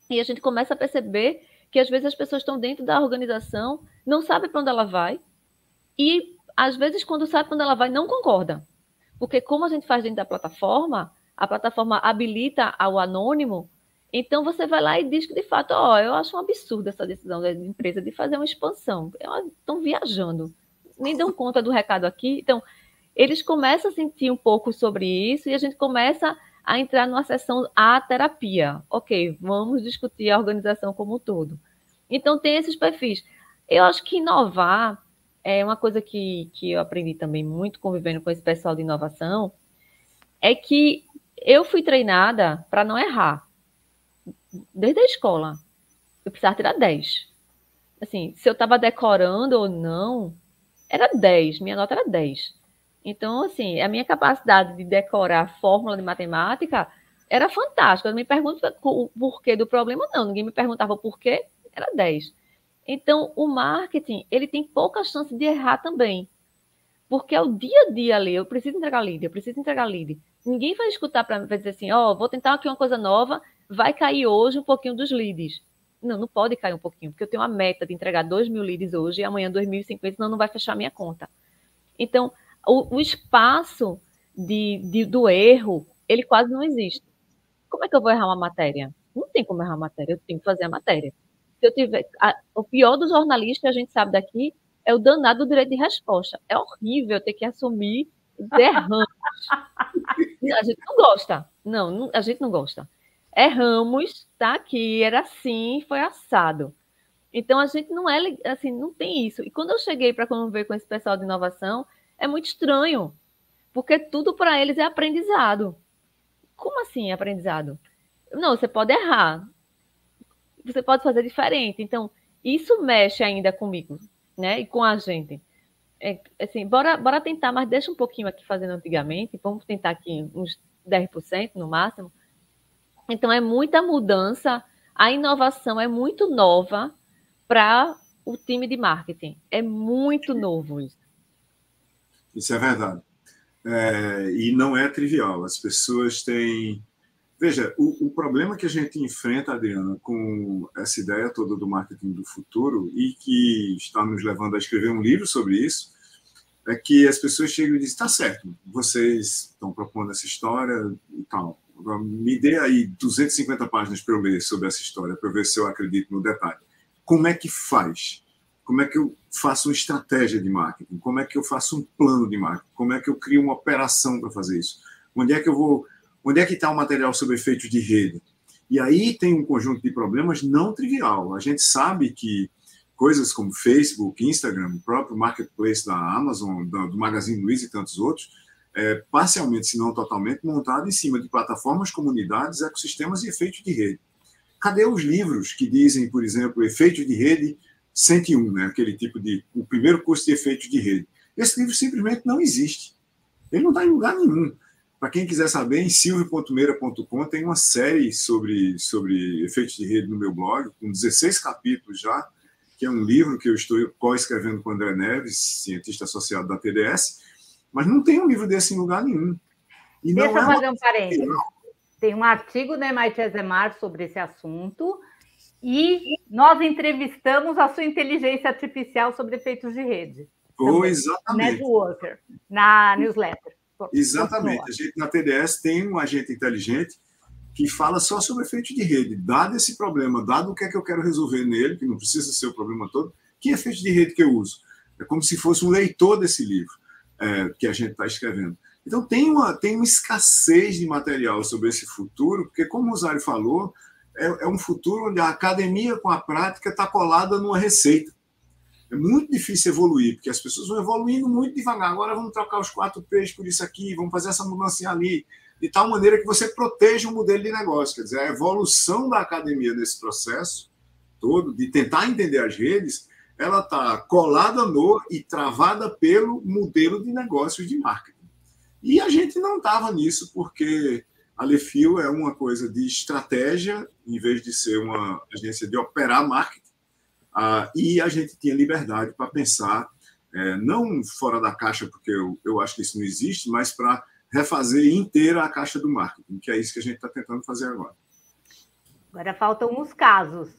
E a gente começa a perceber que, às vezes, as pessoas estão dentro da organização, não sabem para onde ela vai, e, às vezes, quando sabe para onde ela vai, não concorda. Porque como a gente faz dentro da plataforma, a plataforma habilita ao anônimo, então você vai lá e diz que, de fato, eu acho um absurdo essa decisão da empresa de fazer uma expansão. Estão viajando, nem dão conta do recado aqui. Então, eles começam a sentir um pouco sobre isso e a gente começa a entrar numa sessão A terapia. Ok, vamos discutir a organização como um todo. Então, tem esses perfis. Eu acho que inovar é uma coisa que eu aprendi também muito convivendo com esse pessoal de inovação, é que eu fui treinada para não errar. Desde a escola. Eu precisava tirar 10. Assim, se eu estava decorando ou não, era 10. Minha nota era 10. Então, assim, a minha capacidade de decorar fórmula de matemática era fantástica. Eu não me pergunto o porquê do problema, não. Ninguém me perguntava o porquê, era 10. Então, o marketing, ele tem pouca chance de errar também. Porque é o dia a dia ali, eu preciso entregar lead, eu preciso entregar lead. Ninguém vai escutar para dizer assim, vou tentar aqui uma coisa nova, vai cair hoje um pouquinho dos leads. Não, não pode cair um pouquinho, porque eu tenho uma meta de entregar 2.000 leads hoje e amanhã 2.050, senão não vai fechar a minha conta. Então, o espaço do erro, ele quase não existe. Como é que eu vou errar uma matéria? Não tem como errar uma matéria, eu tenho que fazer a matéria. Se eu tiver, o pior dos jornalistas que a gente sabe daqui é o danado do direito de resposta. É horrível ter que assumir erramos. A gente não gosta. Não, a gente não gosta. Erramos, tá aqui, era assim, foi assado. Então, a gente não é assim, não tem isso. E quando eu cheguei para conviver com esse pessoal de inovação, é muito estranho, porque tudo para eles é aprendizado. Como assim aprendizado? Não, você pode errar. Você pode fazer diferente. Então, isso mexe ainda comigo, né? E com a gente. Assim, bora tentar, mas deixa um pouquinho aqui fazendo antigamente. Vamos tentar aqui uns 10% no máximo. Então, é muita mudança. A inovação é muito nova para o time de marketing. É muito novo isso. Isso é verdade. E não é trivial. As pessoas têm... Veja, o problema que a gente enfrenta, Adriana, com essa ideia toda do marketing do futuro e que está nos levando a escrever um livro sobre isso, é que as pessoas chegam e dizem, tá certo, vocês estão propondo essa história e tal, me dê aí 250 páginas para eu ler sobre essa história, para eu ver se eu acredito no detalhe. Como é que faz? Como é que eu faço uma estratégia de marketing? Como é que eu faço um plano de marketing? Como é que eu crio uma operação para fazer isso? Onde é que está o material sobre efeitos de rede? E aí tem um conjunto de problemas não trivial. A gente sabe que coisas como Facebook, Instagram, o próprio marketplace da Amazon, do Magazine Luiza e tantos outros, parcialmente, se não totalmente, montado em cima de plataformas, comunidades, ecossistemas e efeitos de rede. Cadê os livros que dizem, por exemplo, efeitos de rede 101, né? Aquele tipo de... o primeiro curso de efeitos de rede. Esse livro simplesmente não existe. Ele não está em lugar nenhum. Para quem quiser saber, em silvio.meira.com tem uma série sobre efeitos de rede no meu blog, com 16 capítulos já, que é um livro que eu estou co-escrevendo com o André Neves, cientista associado da TDS, mas não tem um livro desse em lugar nenhum. E deixa eu fazer um parênteses. Tem um artigo da MIT Azemar sobre esse assunto e nós entrevistamos a sua inteligência artificial sobre efeitos de rede. Exatamente. Networker, na newsletter. Exatamente. A gente na TDS tem um agente inteligente que fala só sobre efeito de rede. Dado esse problema, dado o que é que eu quero resolver nele, que não precisa ser o problema todo, que efeito de rede que eu uso? É como se fosse um leitor desse livro que a gente está escrevendo. Então, tem uma escassez de material sobre esse futuro, porque, como o Rosário falou, é um futuro onde a academia com a prática está colada numa receita. É muito difícil evoluir, porque as pessoas vão evoluindo muito devagar. Agora vamos trocar os 4 P's por isso aqui, vamos fazer essa mudança ali, de tal maneira que você proteja o modelo de negócio. Quer dizer, a evolução da academia nesse processo todo, de tentar entender as redes, ela está colada no e travada pelo modelo de negócios de marketing. E a gente não estava nisso, porque a Lefil é uma coisa de estratégia, em vez de ser uma agência de operar marketing. E a gente tinha liberdade para pensar, não fora da caixa, porque eu acho que isso não existe, mas para refazer inteira a caixa do marketing, que é isso que a gente está tentando fazer agora. Agora faltam uns casos.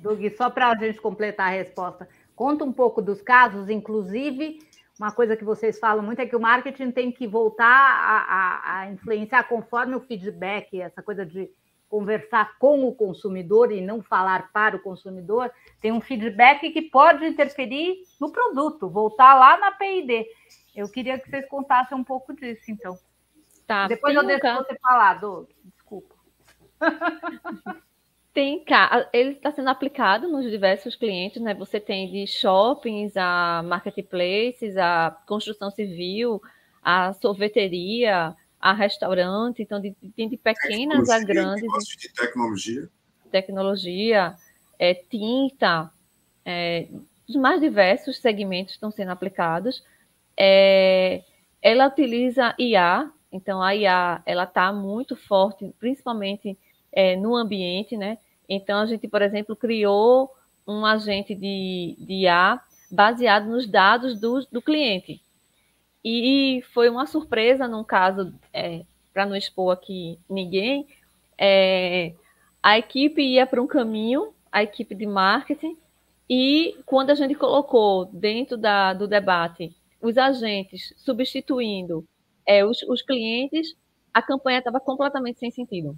Doug, só para a gente completar a resposta, conta um pouco dos casos, inclusive uma coisa que vocês falam muito é que o marketing tem que voltar a influenciar conforme o feedback, essa coisa de conversar com o consumidor e não falar para o consumidor, tem um feedback que pode interferir no produto, voltar lá na P&D. Eu queria que vocês contassem um pouco disso, então. Tá, depois eu deixo você falar, Doug. Desculpa. Ele está sendo aplicado nos diversos clientes, né? Você tem de shoppings, a marketplaces, a construção civil, a sorveteria, a restaurante, então tem de pequenas a grandes. Negócio de tecnologia. Tecnologia, tinta, os mais diversos segmentos estão sendo aplicados. Ela utiliza IA, então a IA ela está muito forte, principalmente no ambiente, né? Então, a gente, por exemplo, criou um agente de IA baseado nos dados do cliente. E foi uma surpresa, num caso, para não expor aqui ninguém, a equipe ia para um caminho, a equipe de marketing, e quando a gente colocou dentro do debate os agentes substituindo os clientes, a campanha estava completamente sem sentido.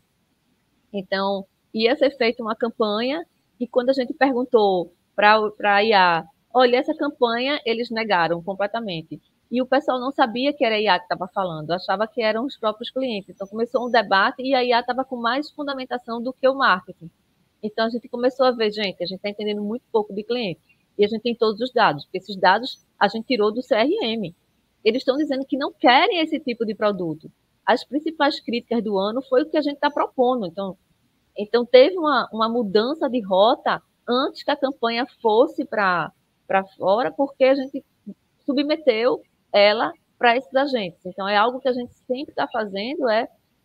Então, ia ser feita uma campanha e quando a gente perguntou para a IA, olha, essa campanha, eles negaram completamente. E o pessoal não sabia que era a IA que estava falando, achava que eram os próprios clientes. Então, começou um debate e a IA estava com mais fundamentação do que o marketing. Então, a gente começou a ver, gente, a gente está entendendo muito pouco de cliente. E a gente tem todos os dados, porque esses dados a gente tirou do CRM. Eles estão dizendo que não querem esse tipo de produto. As principais críticas do ano foi o que a gente está propondo. Então teve uma mudança de rota antes que a campanha fosse para fora, porque a gente submeteu ela para esses agentes. Então, é algo que a gente sempre está fazendo,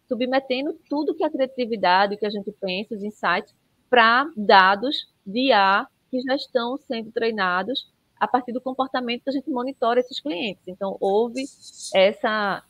submetendo tudo que a criatividade, o que a gente pensa, os insights, para dados de IA que já estão sendo treinados a partir do comportamento que a gente monitora esses clientes. Então, houve essa...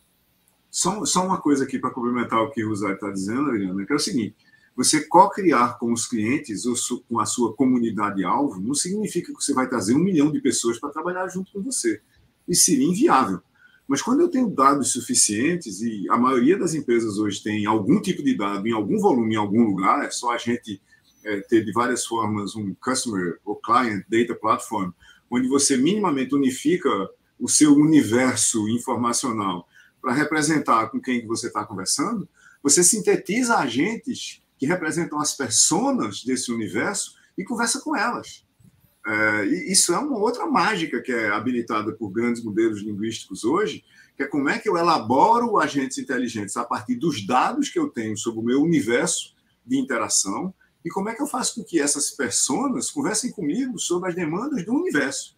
Só uma coisa aqui para complementar o que o Rosário está dizendo, Adriana, que é o seguinte: você co-criar com os clientes ou com a sua comunidade-alvo não significa que você vai trazer 1 milhão de pessoas para trabalhar junto com você. Isso seria inviável. Mas quando eu tenho dados suficientes, e a maioria das empresas hoje tem algum tipo de dado em algum volume, em algum lugar, é só a gente ter de várias formas um Customer ou Client Data Platform, onde você minimamente unifica o seu universo informacional para representar com quem você está conversando, você sintetiza agentes que representam as personas desse universo e conversa com elas. E isso é uma outra mágica que é habilitada por grandes modelos linguísticos hoje, que é como é que eu elaboro agentes inteligentes a partir dos dados que eu tenho sobre o meu universo de interação e como é que eu faço com que essas personas conversem comigo sobre as demandas do universo.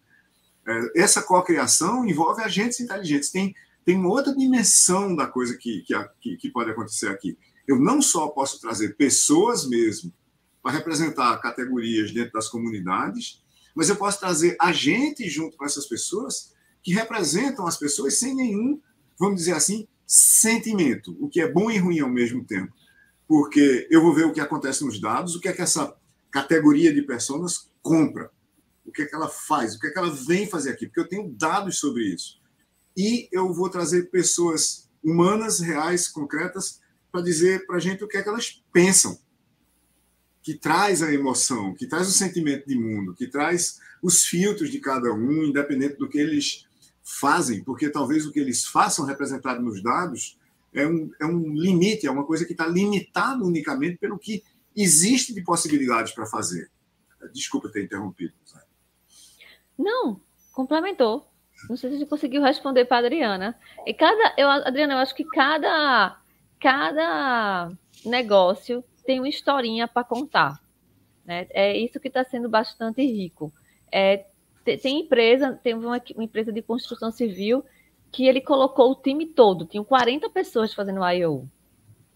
Essa cocriação envolve agentes inteligentes. Tem uma outra dimensão da coisa que pode acontecer aqui. Eu não só posso trazer pessoas mesmo para representar categorias dentro das comunidades, mas eu posso trazer agentes junto com essas pessoas que representam as pessoas sem nenhum, vamos dizer assim, sentimento, o que é bom e ruim ao mesmo tempo. Porque eu vou ver o que acontece nos dados, o que é que essa categoria de pessoas compra, o que é que ela faz, o que é que ela vem fazer aqui, porque eu tenho dados sobre isso. E eu vou trazer pessoas humanas, reais, concretas, para dizer para a gente o que é que elas pensam, que traz a emoção, que traz o sentimento de mundo, que traz os filtros de cada um, independente do que eles fazem, porque talvez o que eles façam representado nos dados é um limite, é uma coisa que está limitada unicamente pelo que existe de possibilidades para fazer. Desculpa ter interrompido. Não, complementou. Não sei se você conseguiu responder para a Adriana. Adriana, eu acho que cada negócio tem uma historinha para contar, né? É isso que está sendo bastante rico. Tem uma empresa de construção civil que ele colocou o time todo, tinham 40 pessoas fazendo I/O.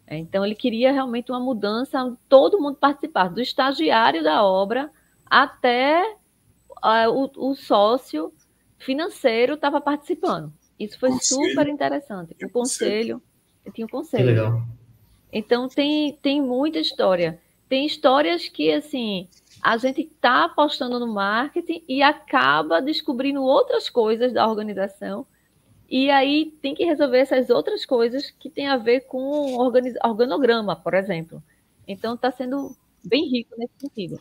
Então, ele queria realmente uma mudança, todo mundo participar, do estagiário da obra até o sócio financeiro estava participando. Isso foi super interessante. O conselho, tinha um conselho. Que legal. Então, tem muita história. Tem histórias que, assim, a gente está apostando no marketing e acaba descobrindo outras coisas da organização, e aí tem que resolver essas outras coisas que tem a ver com organograma, por exemplo. Então, está sendo bem rico nesse sentido.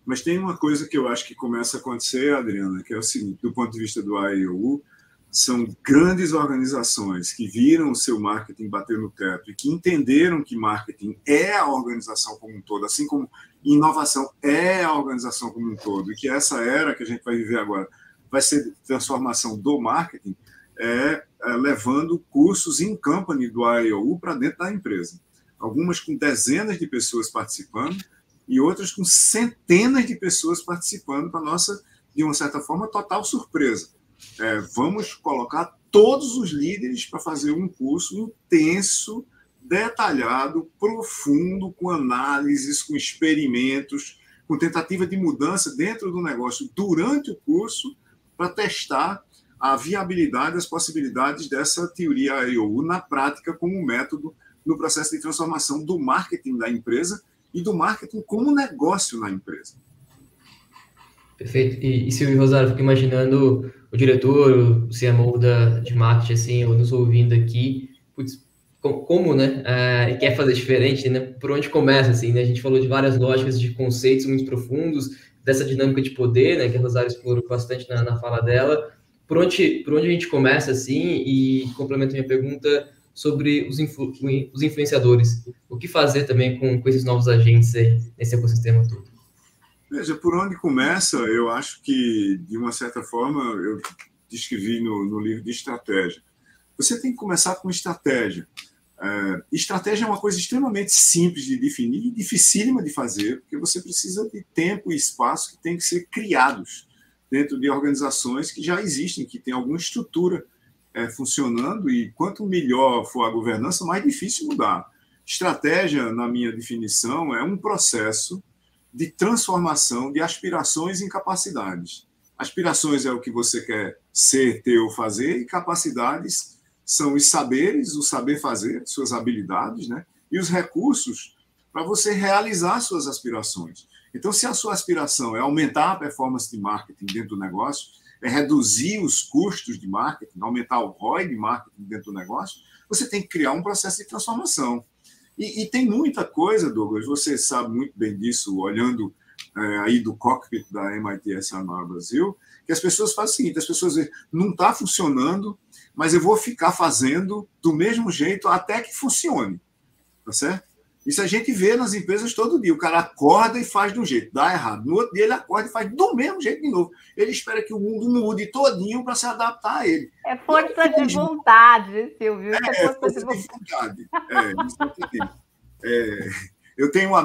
Mas tem uma coisa que eu acho que começa a acontecer, Adriana, que é o seguinte, do ponto de vista do AIOU, são grandes organizações que viram o seu marketing bater no teto e que entenderam que marketing é a organização como um todo, assim como inovação é a organização como um todo, e que essa era que a gente vai viver agora vai ser transformação do marketing, levando cursos in company do AIOU para dentro da empresa. Algumas com dezenas de pessoas participando e outras com centenas de pessoas participando, para nossa, de uma certa forma, total surpresa. Vamos colocar todos os líderes para fazer um curso intenso, detalhado, profundo, com análises, com experimentos, com tentativa de mudança dentro do negócio durante o curso, para testar a viabilidade, as possibilidades dessa teoria AIOU na prática como método no processo de transformação do marketing da empresa e do marketing como negócio na empresa. Perfeito. E Silvio Rosário, eu fico imaginando o diretor, o CMO de marketing, assim, nos ouvindo aqui, putz, como, né, quer fazer diferente, né, por onde começa, assim, né, a gente falou de várias lógicas, de conceitos muito profundos, dessa dinâmica de poder, né, que a Rosário explorou bastante na fala dela, por onde a gente começa, assim, e complemento minha pergunta sobre os influenciadores, o que fazer também com esses novos agentes aí, nesse ecossistema todo? Veja, por onde começa, eu acho que, de uma certa forma, eu descrevi no livro de estratégia. Você tem que começar com estratégia. Estratégia é uma coisa extremamente simples de definir e dificílima de fazer, porque você precisa de tempo e espaço que tem que ser criados dentro de organizações que já existem, que têm alguma estrutura funcionando, e quanto melhor for a governança, mais difícil mudar. Estratégia, na minha definição, é um processo de transformação de aspirações em capacidades. Aspirações é o que você quer ser, ter ou fazer, e capacidades são os saberes, o saber fazer, suas habilidades, né? E os recursos para você realizar suas aspirações. Então, se a sua aspiração é aumentar a performance de marketing dentro do negócio, é reduzir os custos de marketing, aumentar o ROI de marketing dentro do negócio, você tem que criar um processo de transformação. E tem muita coisa, Douglas, você sabe muito bem disso, olhando aí do cockpit da MIT SAMA Brasil, que as pessoas fazem o seguinte, as pessoas dizem, não está funcionando, mas eu vou ficar fazendo do mesmo jeito até que funcione, tá certo? Isso a gente vê nas empresas todo dia, o cara acorda e faz de um jeito, dá errado, no outro dia ele acorda e faz do mesmo jeito de novo, ele espera que o mundo mude todinho para se adaptar a ele. É força de vontade, Silvio. Força de vontade. Eu tenho um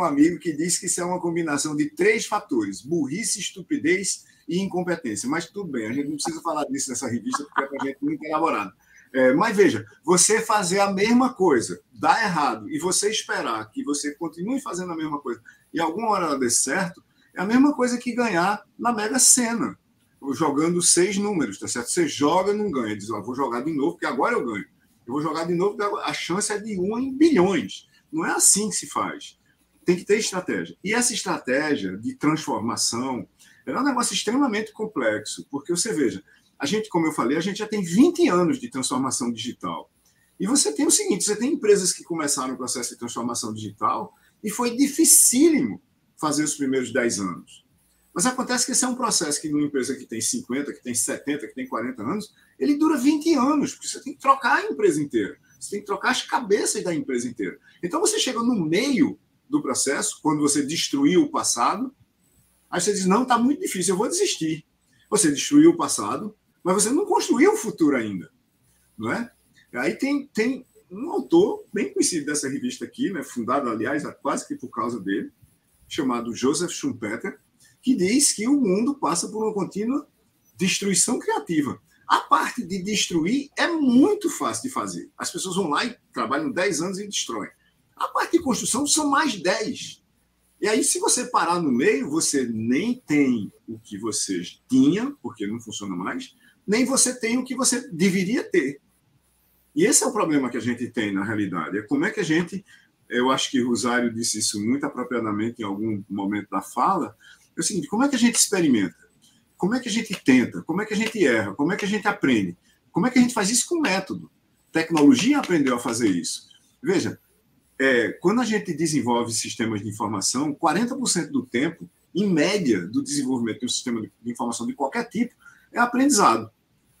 amigo que diz que isso é uma combinação de 3 fatores: burrice, estupidez e incompetência. Mas tudo bem, a gente não precisa falar disso nessa revista, porque é para a gente muito elaborado. Mas veja, você fazer a mesma coisa, dá errado, e você esperar que você continue fazendo a mesma coisa e alguma hora ela dê certo, é a mesma coisa que ganhar na Mega Sena, jogando 6 números, tá certo? Você joga e não ganha, diz, vou jogar de novo, porque agora eu ganho. Eu vou jogar de novo, porque a chance é de 1 em bilhões. Não é assim que se faz. Tem que ter estratégia. E essa estratégia de transformação é um negócio extremamente complexo, porque você veja, a gente, como eu falei, a gente já tem 20 anos de transformação digital. E você tem o seguinte, você tem empresas que começaram o processo de transformação digital e foi dificílimo fazer os primeiros 10 anos. Mas acontece que esse é um processo que numa empresa que tem 50, que tem 70, que tem 40 anos, ele dura 20 anos, porque você tem que trocar a empresa inteira. Você tem que trocar as cabeças da empresa inteira. Então, você chega no meio do processo, quando você destruiu o passado, aí você diz, não, está muito difícil, eu vou desistir. Você destruiu o passado, mas você não construiu o futuro ainda. Não é? Aí tem um autor bem conhecido dessa revista aqui, né, fundado, aliás, quase que por causa dele, chamado Joseph Schumpeter, que diz que o mundo passa por uma contínua destruição criativa. A parte de destruir é muito fácil de fazer. As pessoas vão lá e trabalham 10 anos e destroem. A parte de construção são mais 10. E aí, se você parar no meio, você nem tem o que você tinha, porque não funciona mais, nem você tem o que você deveria ter. E esse é o problema que a gente tem, na realidade. É como é que a gente eu acho que Rosário disse isso muito apropriadamente em algum momento da fala, é o seguinte: como é que a gente experimenta? Como é que a gente tenta? Como é que a gente erra? Como é que a gente aprende? Como é que a gente faz isso com método? Tecnologia aprendeu a fazer isso. Veja, quando a gente desenvolve sistemas de informação, 40% do tempo, em média, do desenvolvimento de um sistema de informação de qualquer tipo, é aprendizado.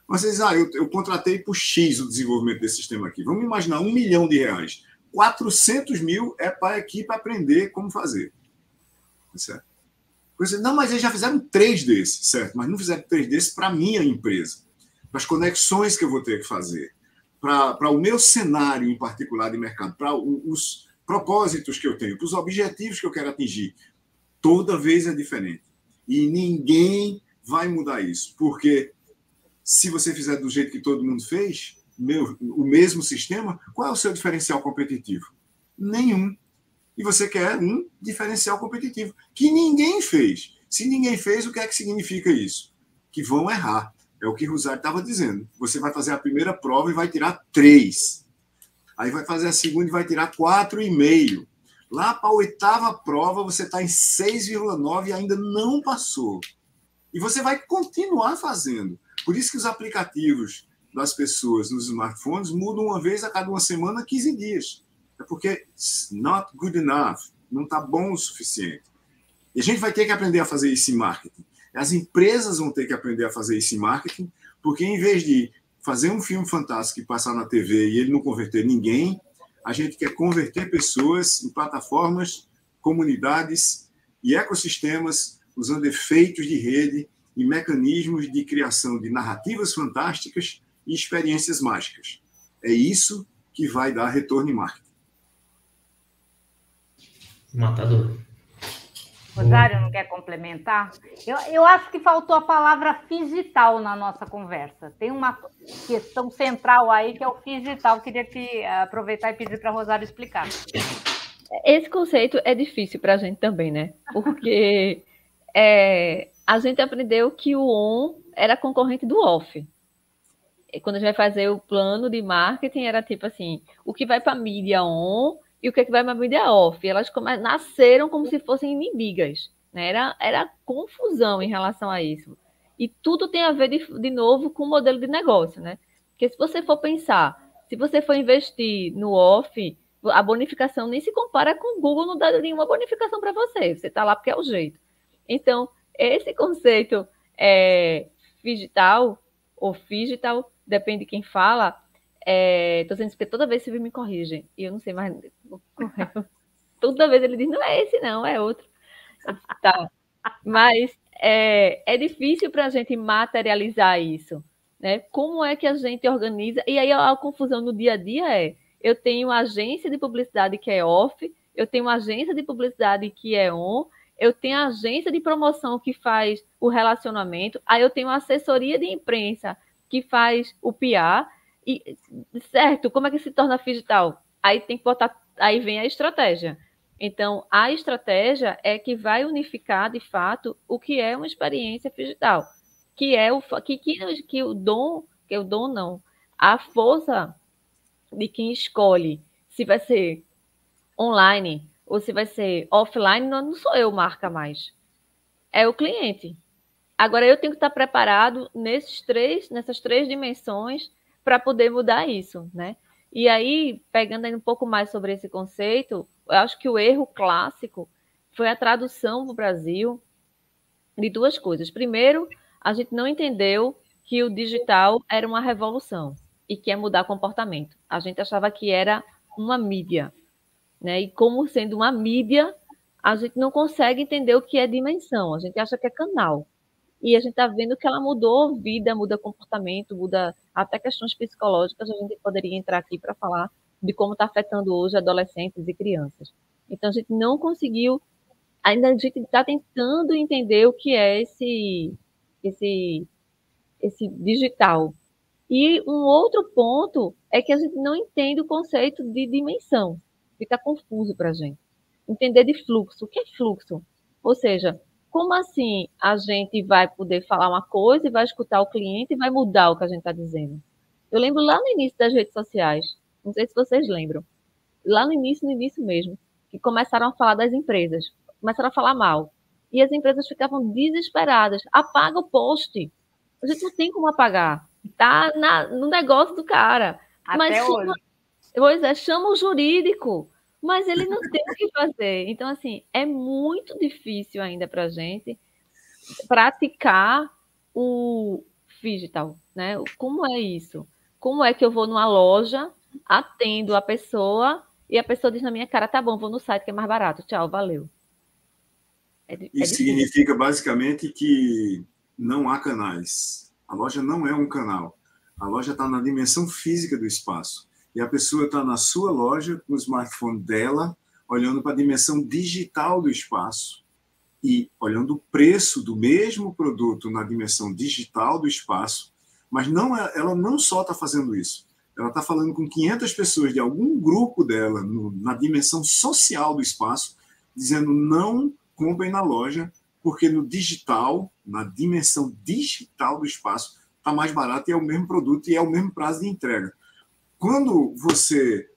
Mas vocês, eu contratei por X o desenvolvimento desse sistema aqui. Vamos imaginar R$1 milhão. 400 mil é para a equipe aprender como fazer. Certo? Não, mas eles já fizeram 3 desses, certo? Mas não fizeram 3 desses para a minha empresa, para as conexões que eu vou ter que fazer, para o meu cenário em particular de mercado, para os propósitos que eu tenho, para os objetivos que eu quero atingir. Toda vez é diferente. E ninguém vai mudar isso, porque se você fizer do jeito que todo mundo fez, o mesmo sistema, qual é o seu diferencial competitivo? Nenhum. E você quer um diferencial competitivo, que ninguém fez. Se ninguém fez, o que é que significa isso? Que vão errar. É o que Rosário estava dizendo. Você vai fazer a primeira prova e vai tirar 3. Aí vai fazer a segunda e vai tirar 4,5. Lá para a 8ª prova, você está em 6,9 e ainda não passou. E você vai continuar fazendo. Por isso que os aplicativos das pessoas nos smartphones mudam uma vez a cada uma semana, 15 dias. É porque it's not good enough. Não está bom o suficiente. E a gente vai ter que aprender a fazer isso em marketing. As empresas vão ter que aprender a fazer isso em marketing, porque em vez de fazer um filme fantástico e passar na TV e ele não converter ninguém, a gente quer converter pessoas em plataformas, comunidades e ecossistemas usando efeitos de rede e mecanismos de criação de narrativas fantásticas e experiências mágicas. É isso que vai dar retorno em marketing. Matador. Rosário, não quer complementar? Eu acho que faltou a palavra digital na nossa conversa. Tem uma questão central aí que é o digital. Queria aproveitar e pedir para a Rosário explicar. Esse conceito é difícil para a gente também, né? Porque a gente aprendeu que o on era concorrente do off. E quando a gente vai fazer o plano de marketing, era tipo assim, o que vai para a mídia on e o que vai para a mídia off. Elas nasceram como se fossem inimigas, né? Era confusão em relação a isso. E tudo tem a ver, de novo, com o modelo de negócio, né? Porque se você for pensar, se você for investir no off, a bonificação nem se compara com o Google, não dá nenhuma bonificação para você. Você está lá porque é o jeito. Então, esse conceito digital ou digital, depende de quem fala. Estou dizendo isso porque toda vez que me corrigem, e eu não sei mais. Toda vez ele diz: não é esse, não, é outro. Tá. Mas é difícil para a gente materializar isso, né? Como é que a gente organiza? E aí a confusão no dia a dia eu tenho agência de publicidade que é off, eu tenho agência de publicidade que é on, eu tenho agência de promoção que faz o relacionamento, aí eu tenho assessoria de imprensa que faz o PR, e, certo, como é que se torna digital? Aí tem que botar, aí vem a estratégia. Então, a estratégia é que vai unificar, de fato, o que é uma experiência digital, que é a força de quem escolhe se vai ser online ou se vai ser offline, não sou eu marca mais, é o cliente. Agora, eu tenho que estar preparado nessas três dimensões para poder mudar isso, né? E aí, pegando aí um pouco mais sobre esse conceito, eu acho que o erro clássico foi a tradução para o Brasil de 2 coisas. Primeiro, a gente não entendeu que o digital era uma revolução e que ia mudar comportamento. A gente achava que era uma mídia, né? E como sendo uma mídia, a gente não consegue entender o que é dimensão. A gente acha que é canal. E a gente está vendo que ela mudou vida, muda comportamento, muda até questões psicológicas. A gente poderia entrar aqui para falar de como está afetando hoje adolescentes e crianças. Então, a gente não conseguiu, ainda a gente está tentando entender o que é esse digital. E um outro ponto é que a gente não entende o conceito de dimensão. Fica confuso para a gente. Entender de fluxo. O que é fluxo? Ou seja, como assim a gente vai poder falar uma coisa e vai escutar o cliente e vai mudar o que a gente está dizendo? Eu lembro lá no início das redes sociais, não sei se vocês lembram, lá no início mesmo, que começaram a falar das empresas, começaram a falar mal. E as empresas ficavam desesperadas. Apaga o post. A gente não tem como apagar. Tá no negócio do cara. Até hoje. Pois é, chama o jurídico. Mas ele não tem o que fazer. Então, assim, é muito difícil ainda para a gente praticar o digital, né? Como é isso? Como é que eu vou numa loja, atendo a pessoa e a pessoa diz na minha cara, tá bom, vou no site que é mais barato. Tchau, valeu. Isso significa basicamente que não há canais. A loja não é um canal. A loja está na dimensão física do espaço. E a pessoa está na sua loja, com o smartphone dela, olhando para a dimensão digital do espaço e olhando o preço do mesmo produto na dimensão digital do espaço. Mas ela não só está fazendo isso. Ela está falando com 500 pessoas de algum grupo dela, na dimensão social do espaço, dizendo não comprem na loja, porque no digital, na dimensão digital do espaço, está mais barato e é o mesmo produto e é o mesmo prazo de entrega. Quando você,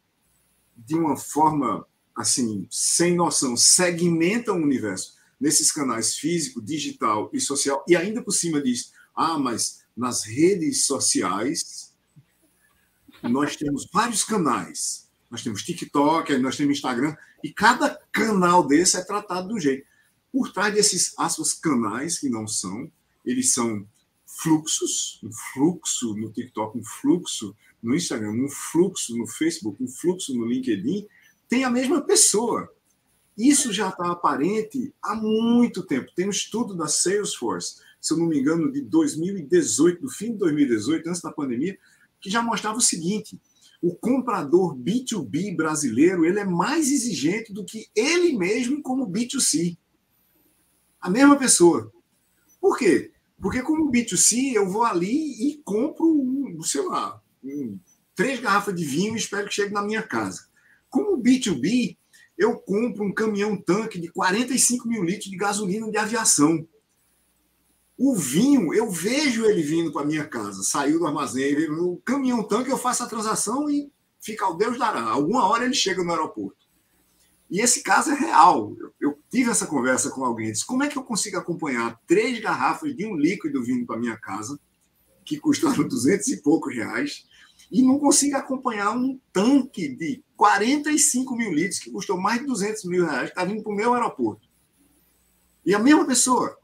de uma forma assim, sem noção, segmenta o universo nesses canais físico, digital e social, e ainda por cima diz, mas nas redes sociais nós temos vários canais. Nós temos TikTok, nós temos Instagram, e cada canal desse é tratado do jeito. Por trás desses, aspas, canais, que não são, eles são fluxos, um fluxo no TikTok, um fluxo no Instagram, um fluxo no Facebook, um fluxo no LinkedIn, tem a mesma pessoa. Isso já está aparente há muito tempo. Tem um estudo da Salesforce, se eu não me engano, de 2018, do fim de 2018, antes da pandemia, que já mostrava o seguinte: o comprador B2B brasileiro ele é mais exigente do que ele mesmo como B2C. A mesma pessoa. Por quê? Porque como B2C eu vou ali e compro, sei lá, 3 garrafas de vinho e espero que chegue na minha casa. Como B2B, eu compro um caminhão-tanque de 45 mil litros de gasolina de aviação. O vinho, eu vejo ele vindo para a minha casa, saiu do armazém, o caminhão-tanque eu faço a transação e fica ao Deus dará. Alguma hora ele chega no aeroporto. E esse caso é real. Eu tive essa conversa com alguém, disse, como é que eu consigo acompanhar 3 garrafas de um líquido vindo para a minha casa, que custaram 200 e poucos reais, e não consigo acompanhar um tanque de 45 mil litros, que custou mais de 200 mil reais, que está vindo para o meu aeroporto. E a mesma pessoa.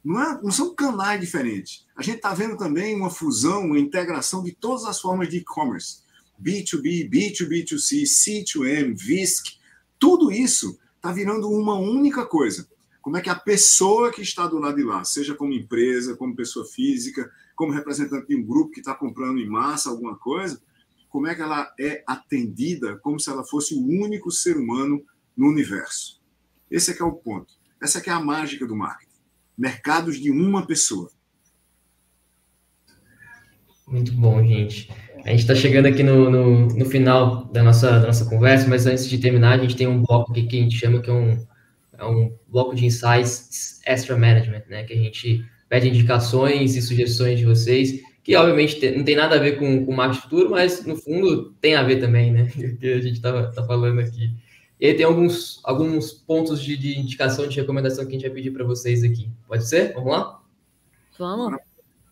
Não são canais diferentes. A gente está vendo também uma fusão, uma integração de todas as formas de e-commerce. B2B, B2B2C, C2M, VISC. Tudo isso está virando uma única coisa. Como é que a pessoa que está do lado de lá, seja como empresa, como pessoa física, como representante de um grupo que está comprando em massa alguma coisa, como é que ela é atendida como se ela fosse o único ser humano no universo. Esse é que é o ponto. Essa é que é a mágica do marketing. Mercados de uma pessoa. Muito bom, gente. A gente está chegando aqui no final da nossa conversa, mas antes de terminar, a gente tem um bloco aqui que a gente chama que é um bloco de insights extra management, né? Que a gente pede indicações e sugestões de vocês, que obviamente não tem nada a ver com o marketing futuro, mas no fundo tem a ver também, né? Que a gente tá falando aqui. E aí tem alguns pontos de indicação, de recomendação que a gente vai pedir para vocês aqui. Pode ser? Vamos lá? Vamos.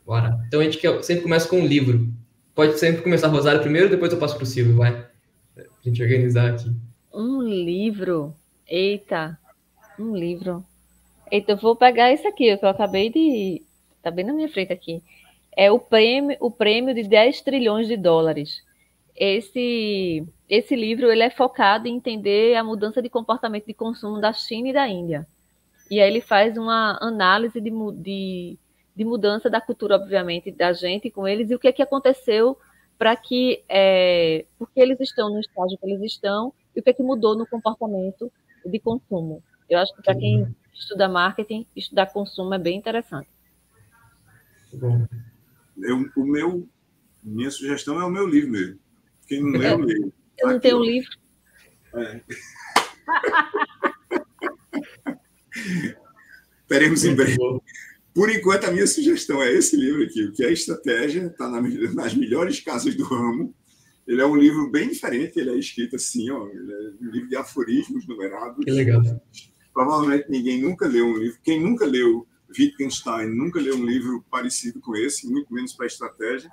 Bora. Então a gente sempre começa com um livro. Pode sempre começar a Rosário primeiro, depois eu passo para o Silvio, vai. Pra gente organizar aqui. Um livro? Eita, um livro. Eita, eu vou pegar esse aqui, que eu acabei de... Tá bem na minha frente aqui. É o prêmio de 10 trilhões de dólares. Esse livro ele é focado em entender a mudança de comportamento de consumo da China e da Índia. E aí ele faz uma análise de mudança da cultura, obviamente, da gente com eles, e o que é que aconteceu para que... porque eles estão no estágio que eles estão, e o que é que mudou no comportamento de consumo. Eu acho que para quem estuda marketing, estudar consumo é bem interessante. Bom. Minha sugestão é o meu livro mesmo. Quem não lê, eu leio. Eu não tenho um livro. Teremos em breve. Por enquanto, a minha sugestão é esse livro aqui, o que é estratégia, está nas melhores casas do ramo, Ele é um livro bem diferente, ele é escrito assim, ó, ele é um livro de aforismos numerados. Que legal. Provavelmente ninguém nunca leu um livro. Quem nunca leu Wittgenstein nunca leu um livro parecido com esse, muito menos para estratégia.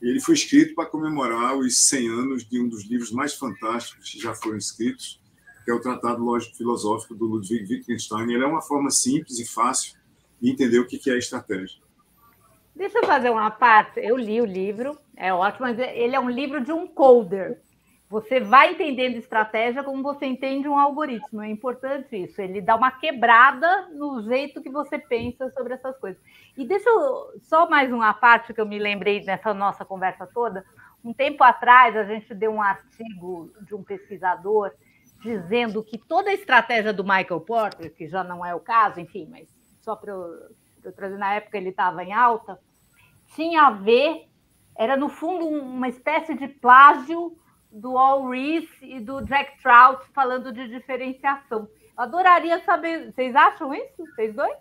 E ele foi escrito para comemorar os 100 anos de um dos livros mais fantásticos que já foram escritos, que é o Tratado Lógico-Filosófico do Ludwig Wittgenstein. Ele é uma forma simples e fácil de entender o que é estratégia. Deixa eu fazer uma parte. Eu li o livro, é ótimo, mas ele é um livro de um coder. Você vai entendendo estratégia como você entende um algoritmo. É importante isso. Ele dá uma quebrada no jeito que você pensa sobre essas coisas. E deixa eu só mais uma parte que eu me lembrei nessa nossa conversa toda. Um tempo atrás, a gente deu um artigo de um pesquisador dizendo que toda a estratégia do Michael Porter, que já não é o caso, enfim, mas só para eu trazer, na época ele estava em alta, tinha a ver, era no fundo uma espécie de plágio do Al Ries e do Jack Trout falando de diferenciação. Eu adoraria saber, vocês acham isso? Vocês dois?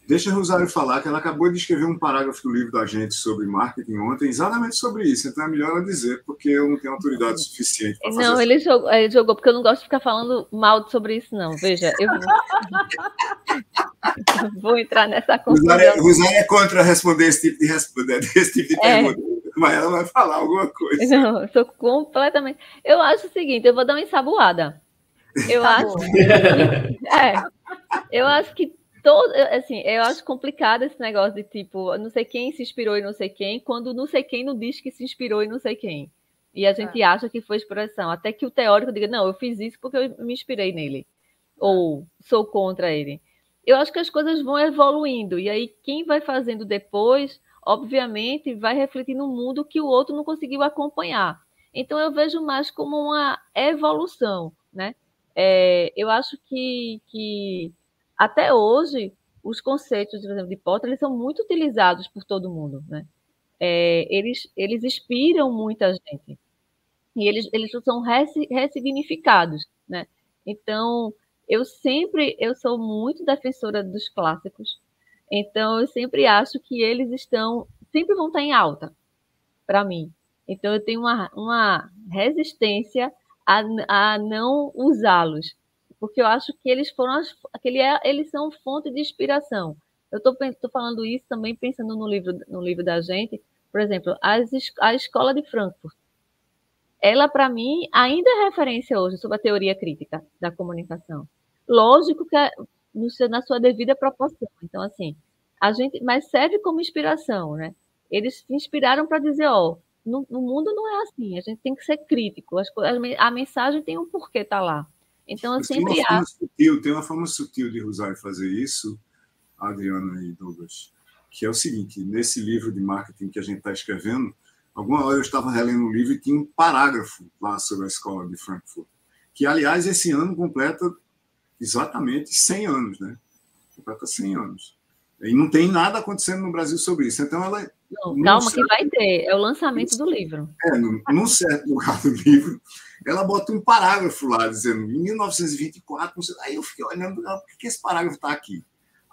Deixa a Rosário falar, que ela acabou de escrever um parágrafo do livro da gente sobre marketing ontem, exatamente sobre isso. Então é melhor ela dizer, porque eu não tenho autoridade suficiente para fazer Não, ele jogou, porque eu não gosto de ficar falando mal sobre isso, não. Veja, eu vou entrar nessa confusão. Rosário é contra responder esse tipo de pergunta, mas ela vai falar alguma coisa. Não, eu sou completamente... Eu acho o seguinte, eu vou dar uma ensaboada. Eu acho que eu acho complicado esse negócio de tipo, não sei quem se inspirou em não sei quem, quando não sei quem não diz que se inspirou em não sei quem. E a gente acha que foi inspiração. Até que o teórico diga, não, eu fiz isso porque eu me inspirei nele. Ou sou contra ele. Eu acho que as coisas vão evoluindo. E aí, quem vai fazendo depois, obviamente, vai refletir no mundo que o outro não conseguiu acompanhar. Então, eu vejo mais como uma evolução, né? Eu acho que até hoje, os conceitos, por exemplo, de Porter, eles são muito utilizados por todo mundo, né? Eles inspiram muita gente. E eles são ressignificados, né? Então, eu sou muito defensora dos clássicos. Então, eu sempre acho que eles sempre vão estar em alta, para mim. Então, eu tenho uma resistência a não usá-los, porque eu acho que eles eles são fonte de inspiração. Eu estou falando isso também pensando no livro da gente, por exemplo, a Escola de Frankfurt. Ela, para mim, ainda é referência hoje sobre a teoria crítica da comunicação. Lógico que na sua devida proporção. Então, assim, mas serve como inspiração, né? Eles se inspiraram para dizer, no mundo não é assim, a gente tem que ser crítico. A mensagem tem um porquê estar lá. Então, eu sempre acho... Tem uma forma sutil de Rosário fazer isso, Adriana e Douglas, que é o seguinte, nesse livro de marketing que a gente está escrevendo, alguma hora eu estava relendo um livro e tinha um parágrafo lá sobre a Escola de Frankfurt, que, aliás, esse ano completa exatamente 100 anos, né? Completa 100 anos. E não tem nada acontecendo no Brasil sobre isso. Então, ela... Não, calma, que vai ter. É o lançamento do livro. Num certo lugar do livro, ela bota um parágrafo lá, dizendo, em 1924, aí eu fiquei olhando, por que esse parágrafo está aqui?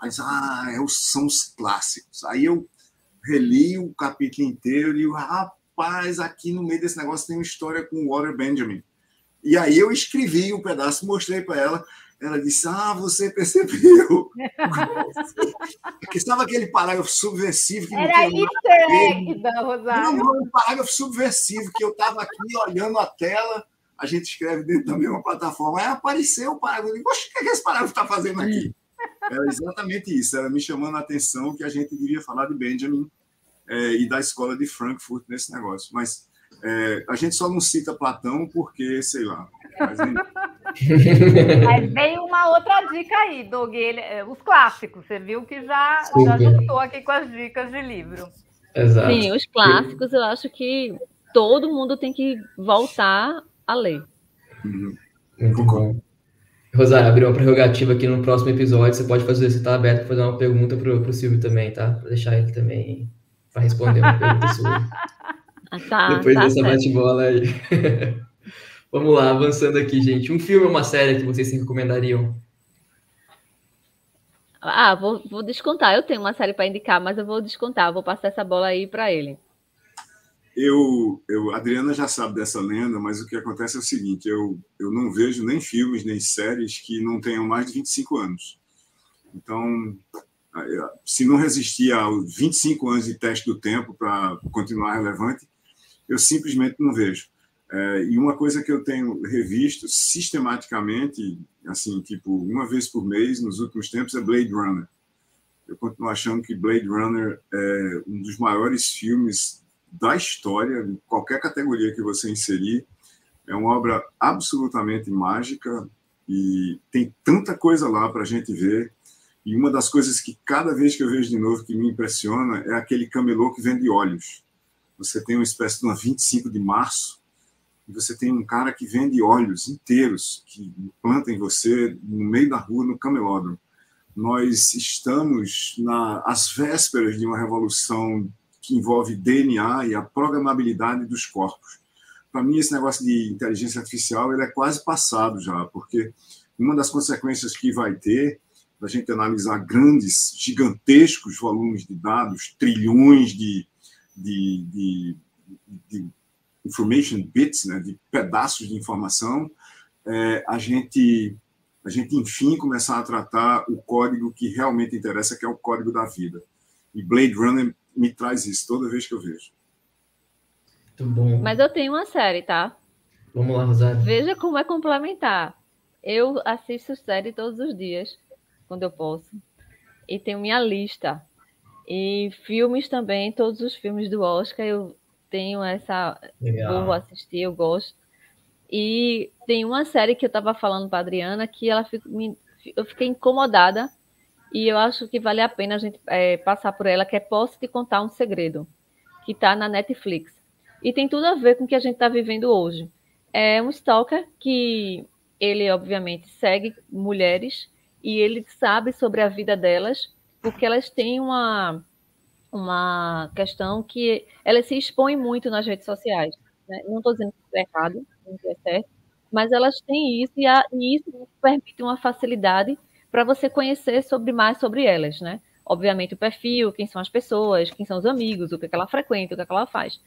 Aí são os clássicos. Aí eu reli o capítulo inteiro e digo, rapaz, aqui no meio desse negócio tem uma história com o Walter Benjamin. E aí eu escrevi um pedaço, mostrei para ela, ela disse, você percebeu. Porque estava aquele parágrafo subversivo. Que era easter egg da Rosário. Não, um parágrafo subversivo, que eu estava aqui olhando a tela, a gente escreve dentro da mesma plataforma, aí apareceu o parágrafo, eu digo, poxa, o que esse parágrafo está fazendo aqui? Era exatamente isso, era me chamando a atenção que a gente devia falar de Benjamin e da Escola de Frankfurt nesse negócio. Mas a gente só não cita Platão porque, sei lá... Mas veio uma outra dica aí, Doug. Os clássicos, você viu que já juntou aqui com as dicas de livro. Exato. Sim, os clássicos eu acho que todo mundo tem que voltar a ler. Muito bom. Rosário, abriu uma prerrogativa aqui no próximo episódio. Você pode fazer, você está aberto para fazer uma pergunta para o Silvio também, tá? Para deixar ele também para responder uma pergunta sua. Depois dessa bate-bola aí. Vamos lá, avançando aqui, gente. Um filme ou uma série que vocês se recomendariam? Vou descontar. Eu tenho uma série para indicar, mas eu vou descontar. Vou passar essa bola aí para ele. A Adriana já sabe dessa lenda, mas o que acontece é o seguinte, eu não vejo nem filmes, nem séries que não tenham mais de 25 anos. Então, se não resistir aos 25 anos de teste do tempo para continuar relevante, eu simplesmente não vejo. E uma coisa que eu tenho revisto sistematicamente, assim, tipo, uma vez por mês, nos últimos tempos, é Blade Runner. Eu continuo achando que Blade Runner é um dos maiores filmes da história, em qualquer categoria que você inserir. É uma obra absolutamente mágica e tem tanta coisa lá para a gente ver. E uma das coisas que cada vez que eu vejo de novo que me impressiona é aquele camelô que vende óleos. Você tem uma espécie de uma 25 de março e você tem um cara que vende óleos inteiros que implanta em você no meio da rua, no camelódromo. Nós estamos às vésperas de uma revolução que envolve DNA e a programabilidade dos corpos. Para mim, esse negócio de inteligência artificial ele é quase passado já, porque uma das consequências que vai ter da gente analisar grandes, gigantescos volumes de dados, trilhões de information bits, né, de pedaços de informação, a gente, enfim, começar a tratar o código que realmente interessa, que é o código da vida. E Blade Runner me traz isso toda vez que eu vejo. Muito bom. Mas eu tenho uma série, tá? Vamos lá, Rosário. Veja como é complementar. Eu assisto série todos os dias, quando eu posso. E tenho minha lista. E filmes também, todos os filmes do Oscar, eu tenho essa... Legal. Vou assistir, eu gosto. E tem uma série que eu estava falando para a Adriana que eu fiquei incomodada e eu acho que vale a pena a gente passar por ela, que é Posso Te Contar um Segredo, que está na Netflix. E tem tudo a ver com o que a gente está vivendo hoje. É um stalker que ele, obviamente, segue mulheres e ele sabe sobre a vida delas, porque elas têm uma questão que elas se expõem muito nas redes sociais. Né? Não estou dizendo que é errado, não é certo, mas elas têm isso e isso permite uma facilidade para você conhecer mais sobre elas, né? Obviamente o perfil, quem são as pessoas, quem são os amigos, o que ela frequenta, o que ela faz.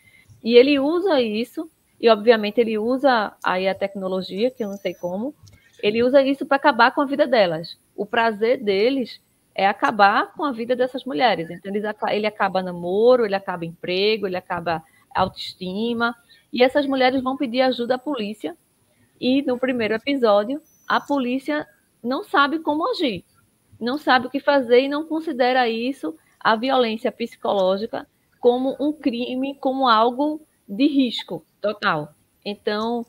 E ele usa isso, e obviamente ele usa aí a tecnologia, que eu não sei como, ele usa isso para acabar com a vida delas. O prazer deles é acabar com a vida dessas mulheres. Então ele acaba namoro, ele acaba emprego, ele acaba autoestima, e essas mulheres vão pedir ajuda à polícia, e no primeiro episódio, a polícia não sabe como agir, não sabe o que fazer e não considera isso, a violência psicológica, como um crime, como algo de risco total. Então,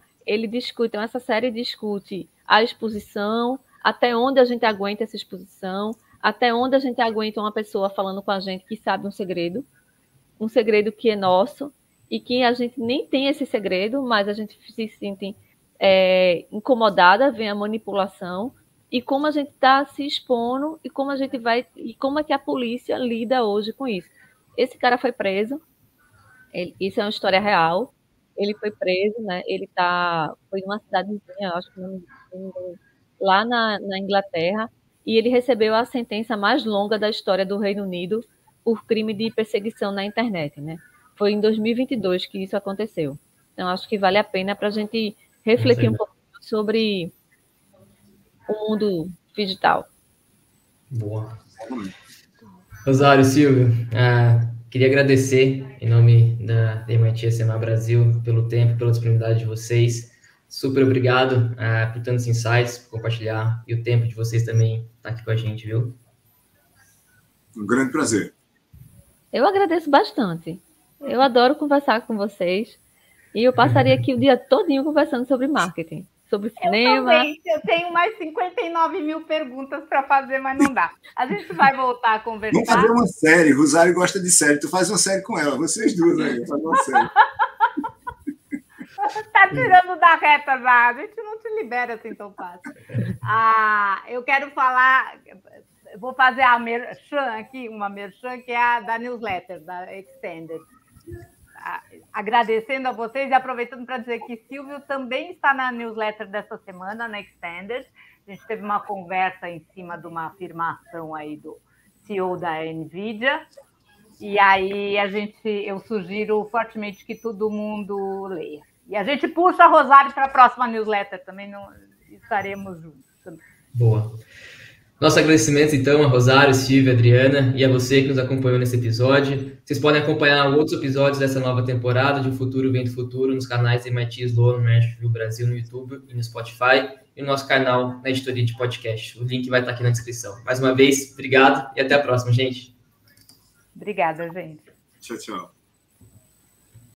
essa série discute a exposição, até onde a gente aguenta essa exposição, até onde a gente aguenta uma pessoa falando com a gente que sabe um segredo que é nosso, e que a gente nem tem esse segredo, mas a gente se sente incomodada, vem a manipulação, e como a gente está se expondo, e como é que a polícia lida hoje com isso. Esse cara foi preso, isso é uma história real, ele foi preso, né? Foi numa cidadezinha, acho que lá na Inglaterra, e ele recebeu a sentença mais longa da história do Reino Unido por crime de perseguição na internet, né? Foi em 2022 que isso aconteceu. Então, acho que vale a pena para a gente refletir um pouco sobre o mundo digital. Boa. Rosário, Silvio, queria agradecer em nome da MIT SMA Brasil pelo tempo, pela disponibilidade de vocês. Super obrigado por tantos insights, por compartilhar, e o tempo de vocês também estar aqui com a gente, viu? Um grande prazer. Eu agradeço bastante. Eu adoro conversar com vocês. E eu passaria aqui o dia todinho conversando sobre marketing, sobre cinema. Eu também. Eu tenho mais 59 mil perguntas para fazer, mas não dá. A gente vai voltar a conversar. Vamos fazer uma série. Rosário gosta de série. Tu faz uma série com ela. Vocês duas aí. Faz uma série. Tá tirando da reta já. A gente não te libera assim tão fácil. Eu quero falar... Vou fazer a merchan aqui, uma merchan que é a da newsletter, da Extended. Agradecendo a vocês e aproveitando para dizer que Silvio também está na newsletter dessa semana, na Extended. A gente teve uma conversa em cima de uma afirmação aí do CEO da NVIDIA. E aí eu sugiro fortemente que todo mundo leia. E a gente puxa a Rosário para a próxima newsletter também, estaremos juntos. Boa. Nosso agradecimento, então, a Rosário, Silvia, Adriana e a você que nos acompanhou nesse episódio. Vocês podem acompanhar outros episódios dessa nova temporada de O Futuro Vem do Futuro nos canais MIT Sloan Nashville Brasil no YouTube e no Spotify e no nosso canal na editoria de podcast. O link vai estar aqui na descrição. Mais uma vez, obrigado e até a próxima, gente. Obrigada, gente. Tchau, tchau.